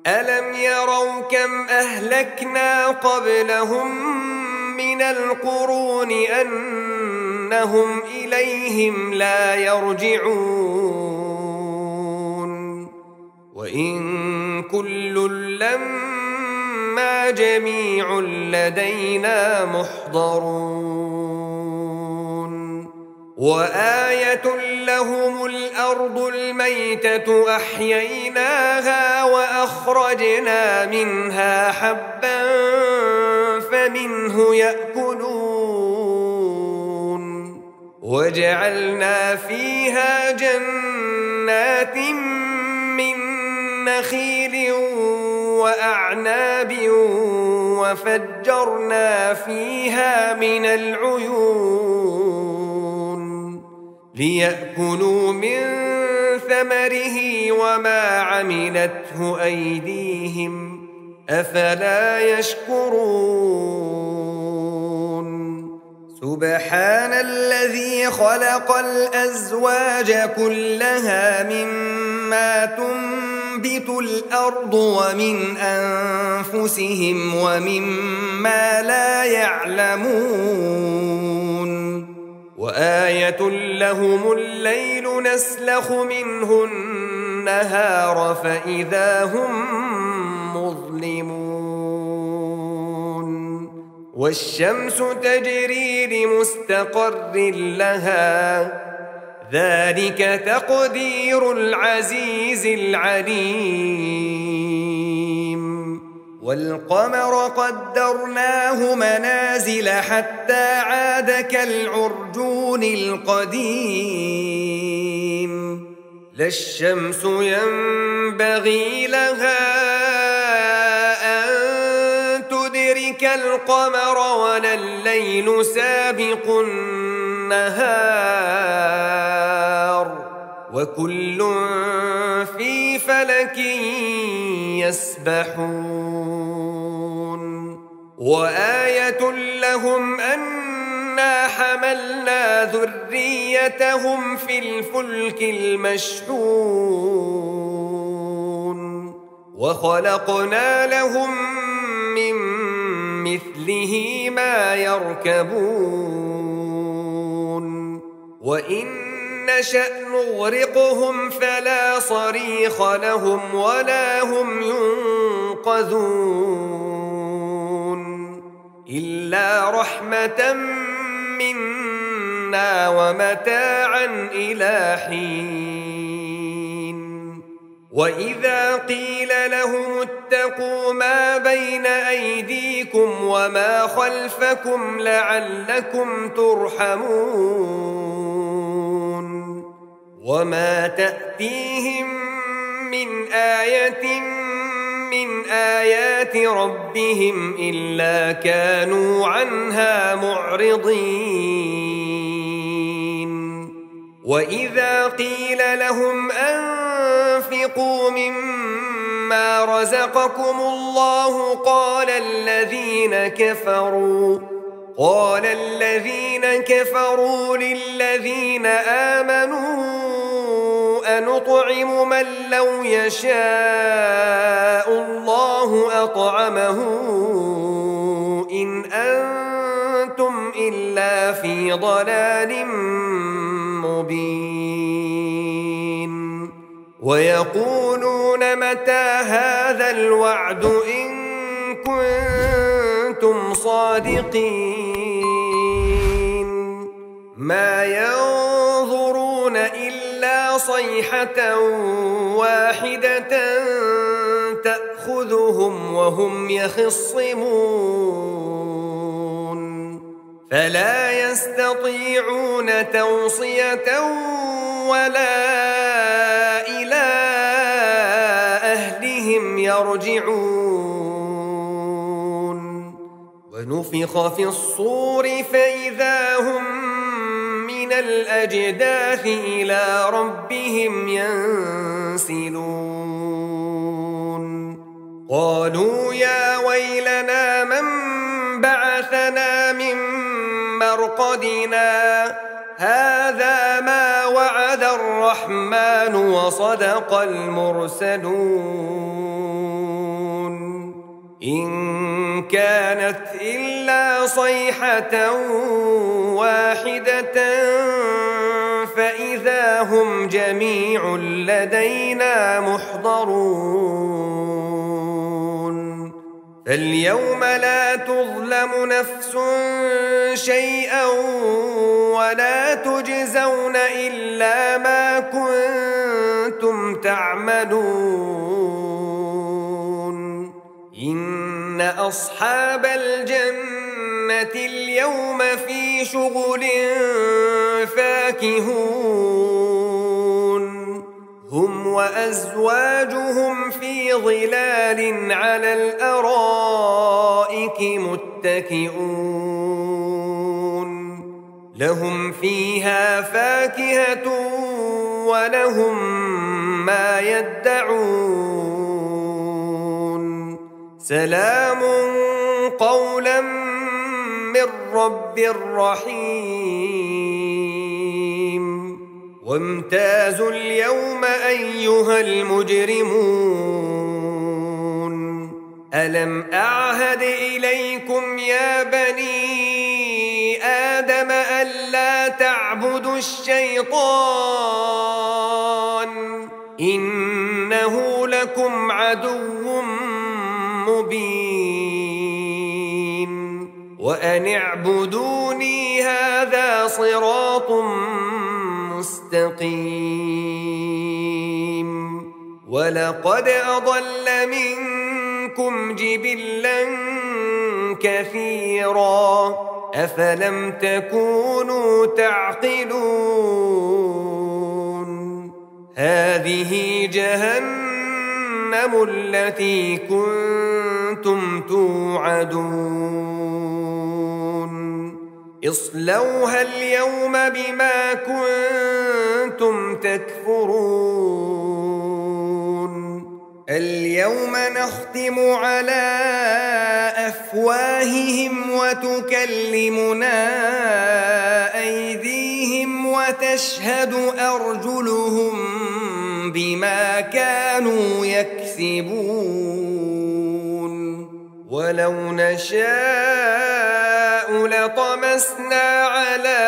ألم يروا كم أهلكنا قبلهم من القرون أنهم إليهم لا يرجعون وإن كل لما جميع لدينا محضرون وآية لهم الأرض الميتة أحييناها وأخرجنا منها حبا فمنه يأكلون وجعلنا فيها جنات من نخيل وأعناب وفجرنا فيها من العيون ليأكلوا من ثمره وما عملته أيديهم أفلا يشكرون سبحان الذي خلق الأزواج كلها مما تنبت الأرض ومن أنفسهم ومما لا يعلمون وآية لهم الليل نسلخ منه النهار فإذا هم مظلمون والشمس تجري لمستقر لها ذلك تقدير العزيز العليم والقمر قدرناه منازل حتى عاد كالعرجون القديم لا الشمس ينبغي لها أن تدرك القمر ولا الليل سابق النهار وكل في فلك يسبحون وآية لهم أنا حملنا ذريتهم في الفلك المشحون وخلقنا لهم من مثله ما يركبون وإن نشأ نغرقهم فلا صريخ لهم ولا هم ينقذون إلا رحمة منا ومتاعا إلى حين وإذا قيل لهم واتقوا ما بين أيديكم وما خلفكم لعلكم ترحمون وما تأتيهم من آية من آيات ربهم إلا كانوا عنها معرضين وإذا قيل لهم أنفقوا مما رزقكم الله قال الذين كفروا للذين آمنوا أنطعم من لو يشاء الله أطعمه إن أنتم إلا في ضلال مبين ويقولون متى هذا الوعد إن كنتم صادقين ما ينظرون إلا صيحة واحدة تأخذهم وهم يخصمون فلا يستطيعون توصية ولا إلى أهلهم يرجعون ونفخ في الصور فإذا هم من الأجداث إلى ربهم ينسلون قالوا يا ويلنا من بعثنا من مرقدنا هذا ما وعد الرحمن وصدق المرسلون إن كانت إلا صيحة واحدة فإذا هم جميع لدينا محضرون فاليوم لا تظلم نفس شيئا ولا تجزون إلا ما كنتم تعملون إن أصحاب الجنة اليوم في شغل فاكهون هم وأزواجهم في ظلال على الأرائك متكئون لهم فيها فاكهة ولهم ما يدعون سلام قولا من رب رحيم وامتازوا اليوم أيها المجرمون ألم أعهد إليكم يا بني آدم ألا تعبدوا الشيطان إنه لكم عدو مبين وأن اعبدوني هذا صراط مستقيم ولقد أضل منكم جبلا كثيرا أفلم تكونوا تعقلون هذه جهنم التي كنتم توعدون اصلوها اليوم بما كنتم تكفرون اليوم نختم على أفواههم وتكلمنا أيديهم وتشهد أرجلهم بما كانوا يكسبون ولو نشاء لطمسنا على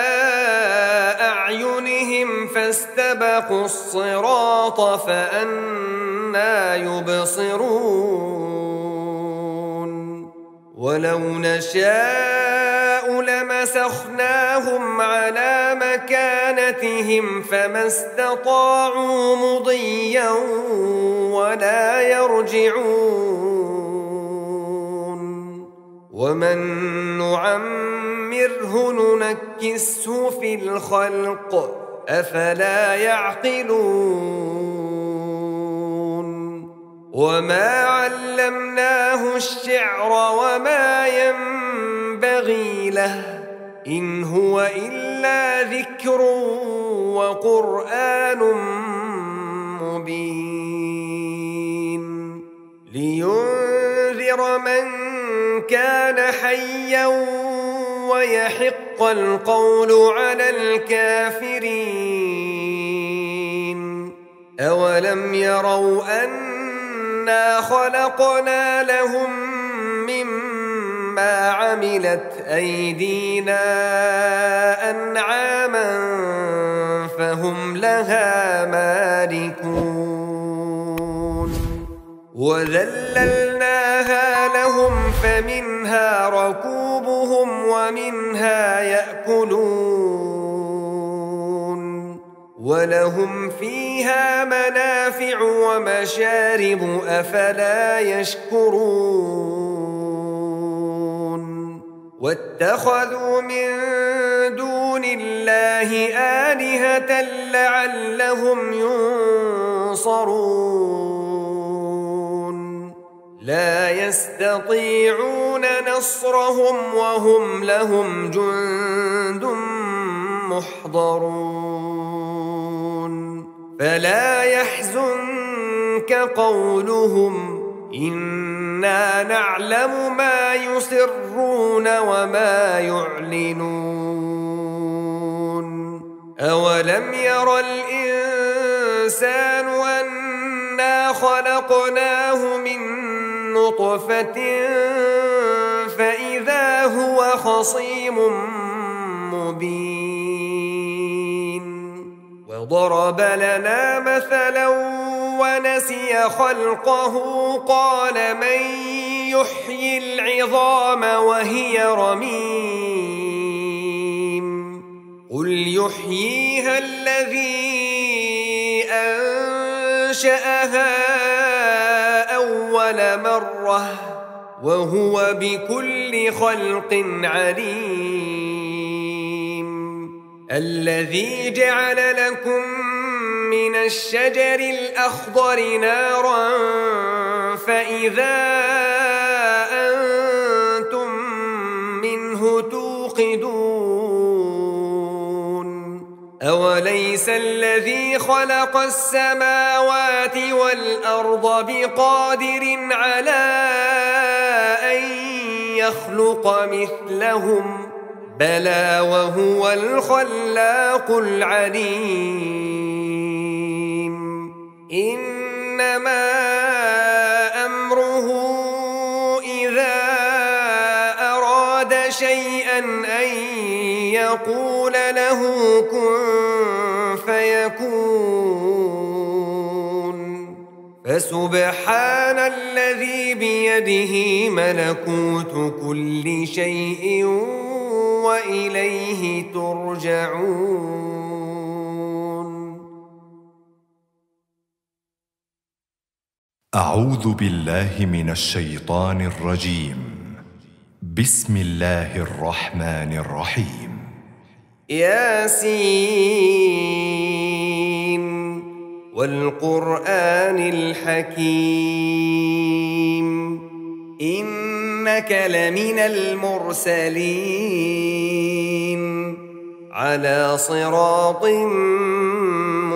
أعينهم فاستبقوا الصراط فأنى يبصرون ولو نشاء لمسخناهم على مكانتهم فما استطاعوا مضيا ولا يرجعون ومن نعمره ننكسه في الخلق أفلا يعقلون وما علمناه الشعر وما ينبغي له إن هو إلا ذكر وقرآن مبين لينذر من كان حيا ويحق القول على الكافرين أولم يروا أنا خلقنا لهم مما عملت أيدينا أنعاما فهم لها مالكون وذللناها لهم فمنها ركوبهم ومنها يأكلون ولهم فيها منافع ومشارب أفلا يشكرون واتخذوا من دون الله آلهة لعلهم ينصرون لا يستطيعون نصرهم وهم لهم جند محضرون فلا يحزنك قولهم إنا نعلم ما يسرون وما يعلنون أولم ير الإنسان أنا خلقناه من نطفة فإذا هو خصيم مبين وضرب لنا مثلا ونسي خلقه قال من يحيي العظام وهي رميم قل يحييها الذي أنشأها أول مرة وهو بكل خلق عليم الذي جعل لكم من الشجر الأخضر نارا فإذا أنتم منه توقدون أوليس الذي خلق السماوات والأرض بقادر على أن يخلق مثلهم بلى وهو الخلاق العليم إنما أمره إذا أراد شيئا أن يقول له كن فيكون فسبحان الذي بيده ملكوت كل شيء وإليه ترجعون. أعوذ بالله من الشيطان الرجيم. بسم الله الرحمن الرحيم. ياسين والقرآن الحكيم إنك لمن المرسلين على صراط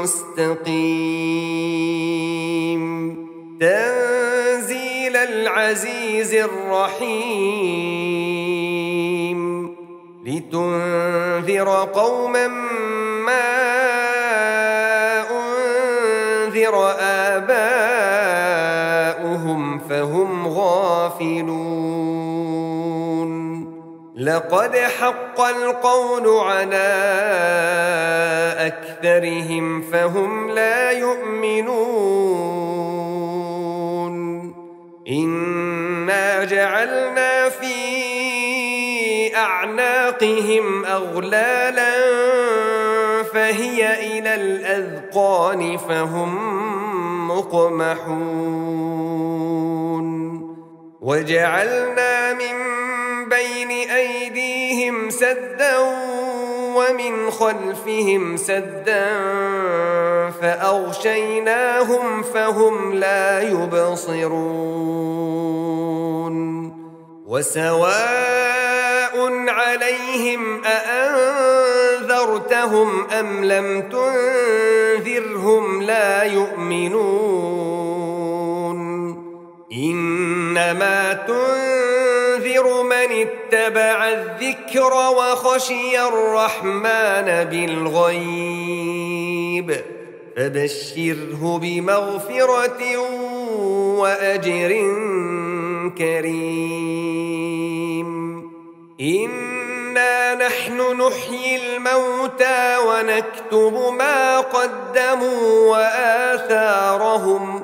مستقيم تنزيل العزيز الرحيم لتنذر قوما ما أنذر آباؤهم فهم غافلون لقد حق القول على أكثرهم فهم لا يؤمنون إنا جعلنا في أعناقهم أغلالا فهي إلى الأذقان فهم مقمحون وجعلنا من بين أيديهم سدا ومن خلفهم سدا فأغشيناهم فهم لا يبصرون وسواء عليهم أأنذرتهم أم لم تنذرهم لا يؤمنون إنما تنذر من اتبع الذكر وخشي الرحمن بالغيب فبشره بمغفرة وأجر كريم إنا نحن نحيي الموتى ونكتب ما قدموا وآثارهم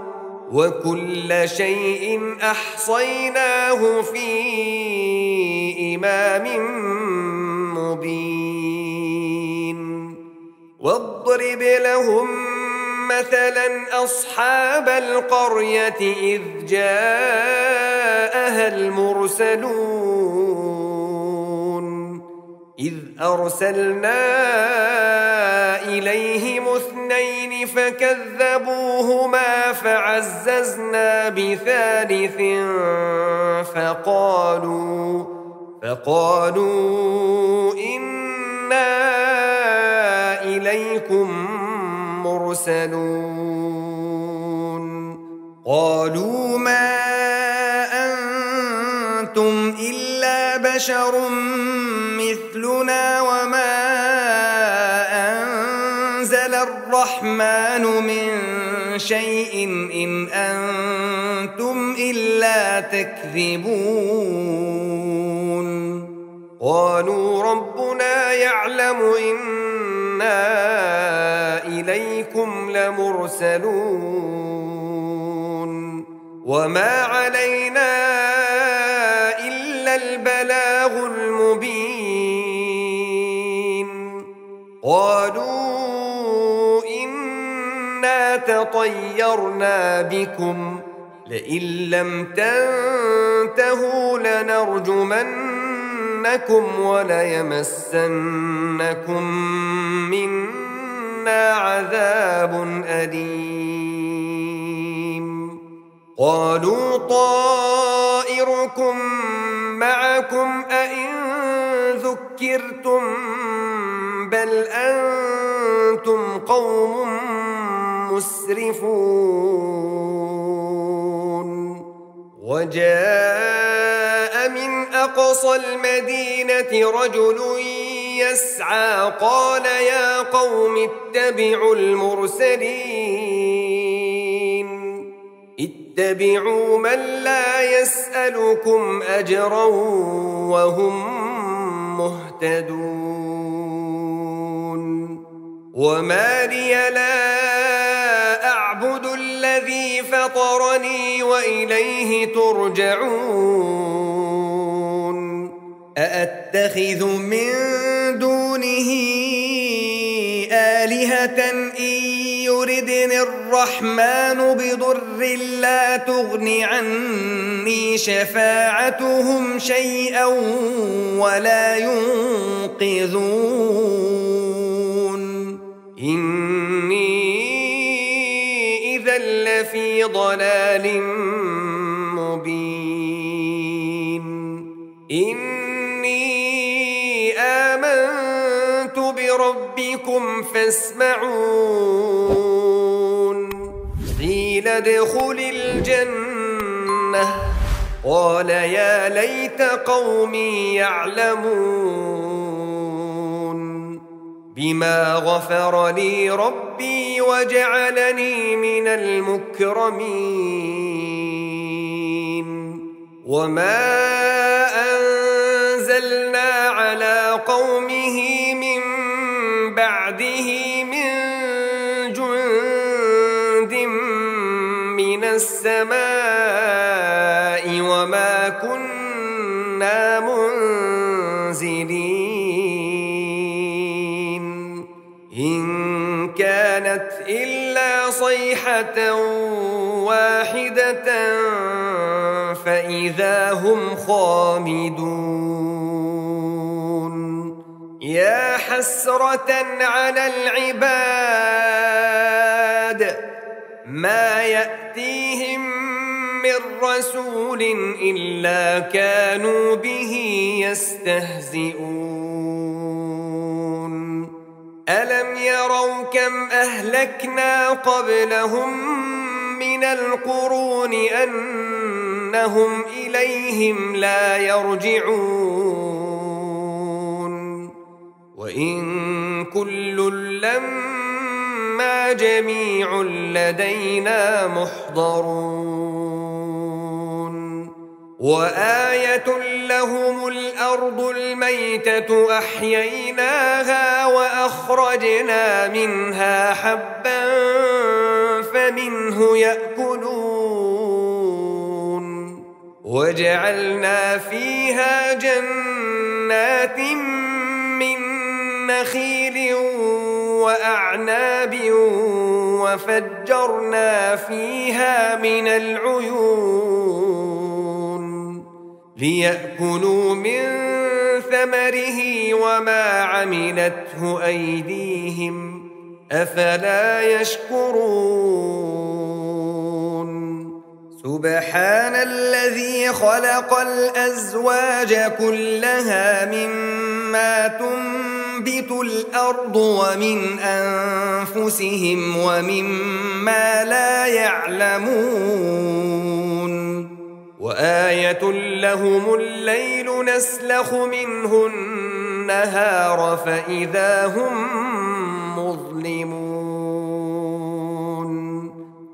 وكل شيء أحصيناه في إمام مبين واضرب لهم مثلا أصحاب القرية إذ جاءها المرسلون إذ أرسلنا إليهم 2 فكذبوهما فعززنا ب3 فقالوا إنا إليكم مرسلون قالوا ما أنتم إلا بشر مثلنا وما أنزل الرحمن من شيء إن أنتم إلا تكذبون قالوا ربنا يعلم إنا إليكم لمرسلون وما علينا إلا البلاغ المبين قالوا إنا تطيرنا بكم لئن لم تنتهوا لنرجمنكم وليمسنكم منا عذاب أليم قالوا طائركم معكم أئن ذكرتم بل أنتم قوم مسرفون وجاء من أقصى المدينة رجل يسعى قال يا قوم اتبعوا المرسلين اتبعوا من لا يسألكم أجرا وهم مهتدون وما لي لا أعبد الذي فطرني وإليه ترجعون أأتخذ من دونه آلهة إن يردني الرحمن بضر لا تغن عني شفاعتهم شيئا ولا ينقذون إني إذا لفي ضلال مبين إني آمنت بربكم فاسمعون قيل ادخل الجنة قال يا ليت قومي يعلمون بما غفر لي ربي وجعلني من المكرمين وما أنزلنا على قومه من بعده من جند من السماء وما كنا منزلين إن كانت إلا صيحة واحدة فإذا هم خامدون. يا حسرة على العباد ما يأتيهم من رسول إلا كانوا به يستهزئون. ألم يروا كم أهلكنا قبلهم من القرون أنهم إليهم لا يرجعون. وإن كل لما جميع لدينا محضرون. وآية لهم الأرض الميتة أحييناها وأخرجنا منها حبا فمنه يأكلون. وجعلنا فيها جنات من نخيل وأعناب وفجرنا فيها من العيون ليأكلوا من ثمره وما عملته أيديهم أفلا يشكرون. سبحان الذي خلق الأزواج كلها مما تنبت الأرض ومن أنفسهم ومما لا يعلمون. وآية لهم الليل نسلخ منه النهار فإذا هم مظلمون.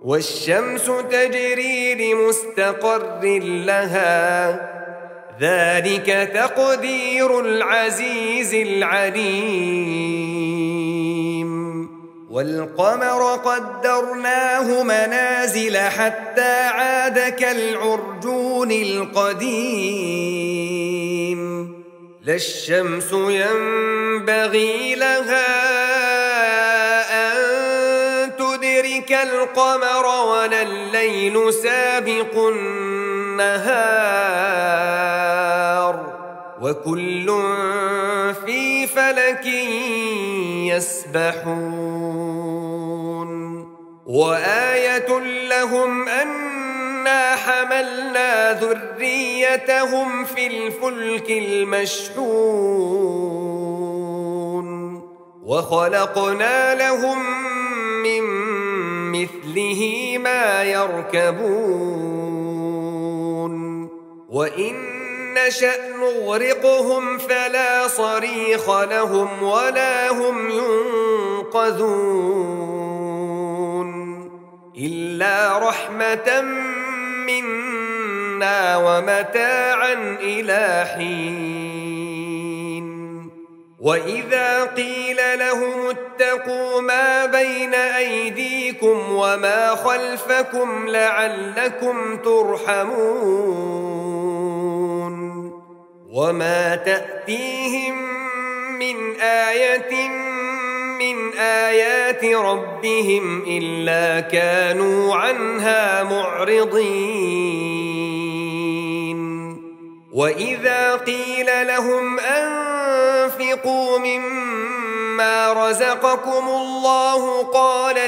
والشمس تجري لمستقر لها ذلك تقدير العزيز العليم. والقمر قدرناه منازل حتى عاد كالعرجون القديم. لا الشمس ينبغي لها أن تدرك القمر ولا الليل سابق النهار وكل في فلك يسبحون. وآية لهم أنا حملنا ذريتهم في الفلك المشحون وخلقنا لهم من مثله ما يركبون. وإن نشأ نغرقهم فلا صريخ لهم ولا هم ينقذون إلا رحمة منا ومتاعا إلى حين. وإذا قيل لهم اتقوا ما بين أيديكم وما خلفكم لعلكم ترحمون وما تأتيهم من آية من آيات ربهم إلا كانوا عنها معرضين. وإذا قيل لهم أنفقوا مما رزقكم الله قال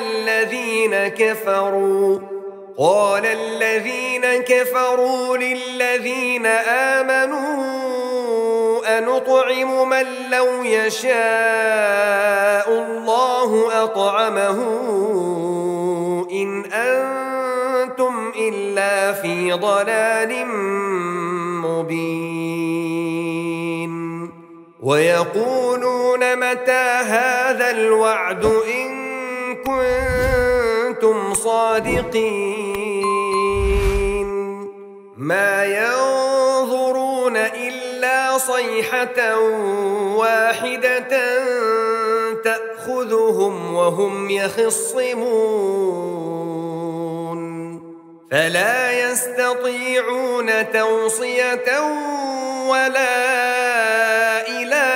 الذين كفروا للذين آمنوا أنطعم من لو يشاء الله أطعمه إن أنتم إلا في ضلال مبين. ويقولون متى هذا الوعد إن كنتم صادقين. ما ينظرون إلا صيحة واحدة تأخذهم وهم يخصمون فلا يستطيعون توصية ولا إلى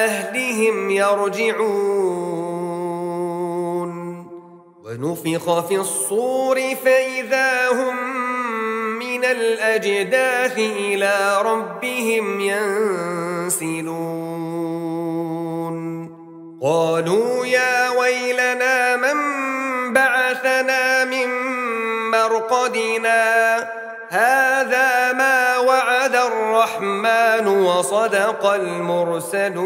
أهلهم يرجعون. ونفخ في الصور فإذا هم من الأجداث إلى ربهم ينسلون قالوا يا ويلنا من بعثنا من مرقدنا هذا ما وعد الرحمن وصدق المرسلون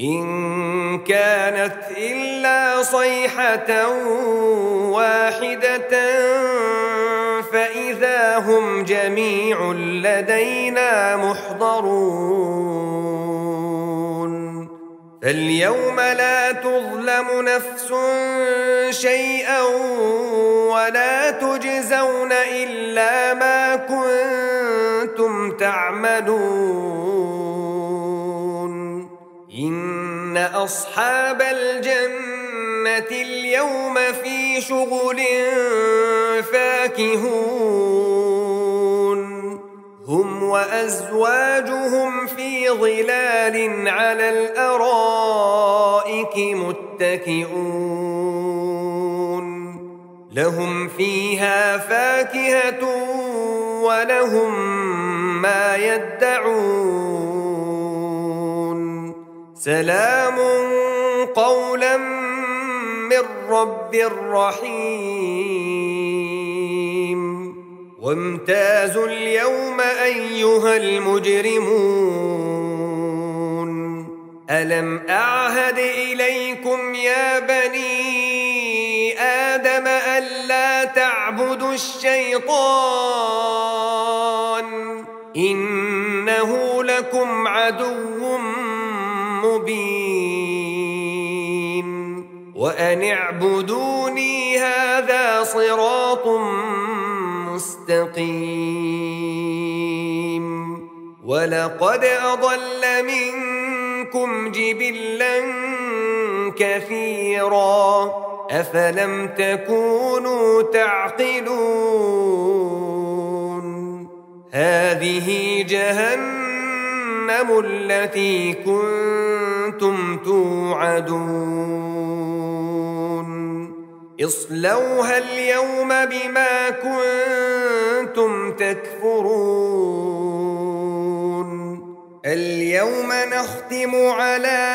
إن كانت إلا صيحة واحدة فإذا هم جميع لدينا محضرون فاليوم لا تظلم نفس شيئا ولا تجزون إلا ما كنتم تعملون إن أصحاب الجنة اليوم في شغل فاكهون هم وأزواجهم في ظلال على الأرائك متكئون لهم فيها فاكهة ولهم ما يدعون سلام قولا من رب رحيم وامتازوا اليوم أيها المجرمون ألم أعهد إليكم يا بني آدم ألا تعبدوا الشيطان إنه لكم عدو مبين وأن اعبدوني هذا صراط مستقيم ولقد أضل منكم جبلا كثيرا أفلم تكونوا تعقلون هذه جهنم التي كنتم توعدون اصلوها اليوم بما كنتم تكفرون اليوم نختم على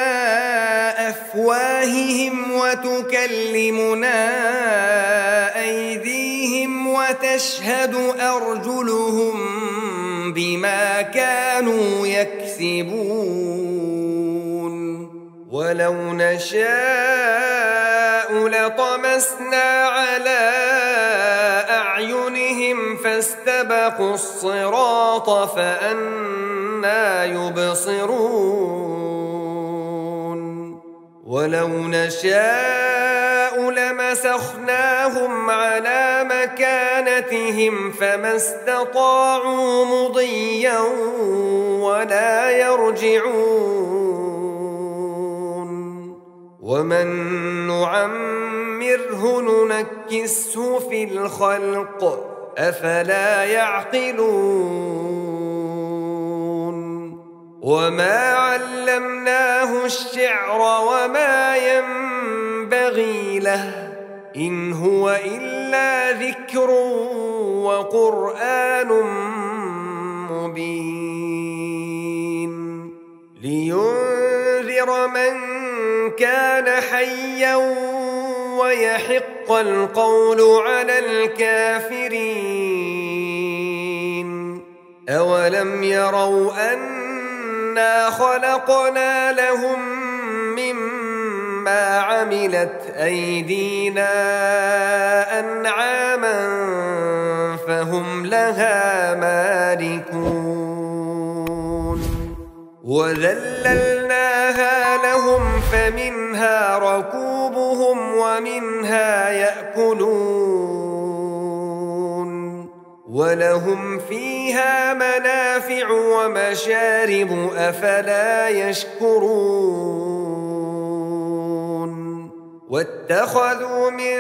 أفواههم وتكلمنا أيديهم وتشهد أرجلهم بما كانوا يكسبون ولو نشاء لطمسنا على أعينهم فاستبقوا الصراط فأنى يبصرون ولو نشاء لمسخناهم على مكانتهم فما استطاعوا مضيا ولا يرجعون ومن نعمره ننكسه في الخلق أفلا يعقلون وما علمناه الشعر وما ينبغي له إن هو إلا ذكر وقرآن مبين لينذر من كان حيا ويحق القول على الكافرين أولم يروا أنا خلقنا لهم مما عملت أيدينا أنعاما فهم لها مالكون وذللناها لهم فمنها ركوبهم ومنها يأكلون ولهم فيها منافع ومشارب أفلا يشكرون واتخذوا من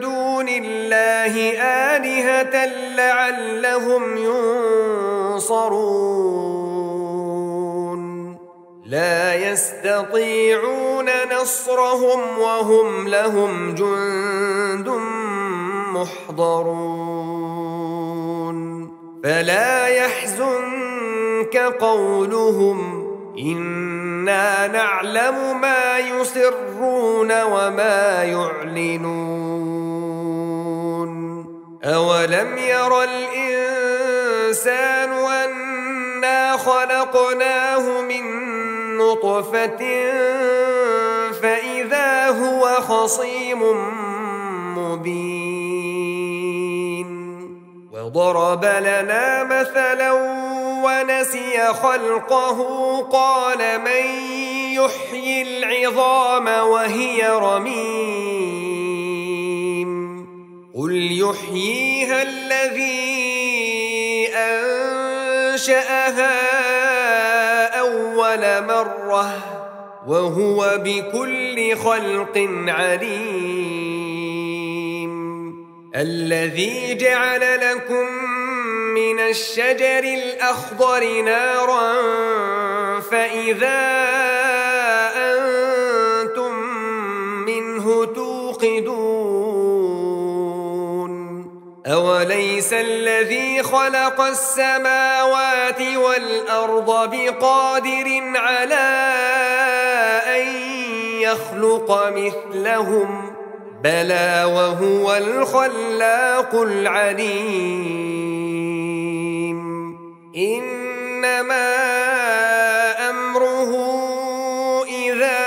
دون الله آلهة لعلهم ينصرون لا يستطيعون نصرهم وهم لهم جند محضرون فلا يحزنك قولهم إنا نعلم ما يسرون وما يعلنون أولم ير الإنسان أنا خلقناه من نطفة فإذا هو خصيم مبين وضرب لنا مثلا ونسي خلقه قال من يحيي العظام وهي رميم قل يحييها الذي أنشأها أول مرة وهو بكل خلق عليم الذي جعل لكم من الشجر الأخضر نارا فإذا أنتم منه توقدون أوليس الذي خلق السماوات والأرض بقادر على أن يخلق مثلهم بلى وهو الخلاق العليم إنما أمره إذا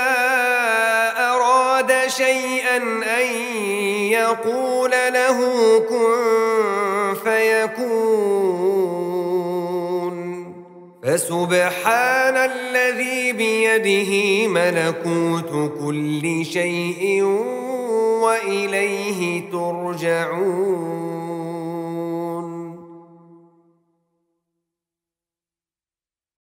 أراد شيئا أن يقول له كن فيكون فسبحان الذي بيده ملكوت كل شيء وإليه ترجعون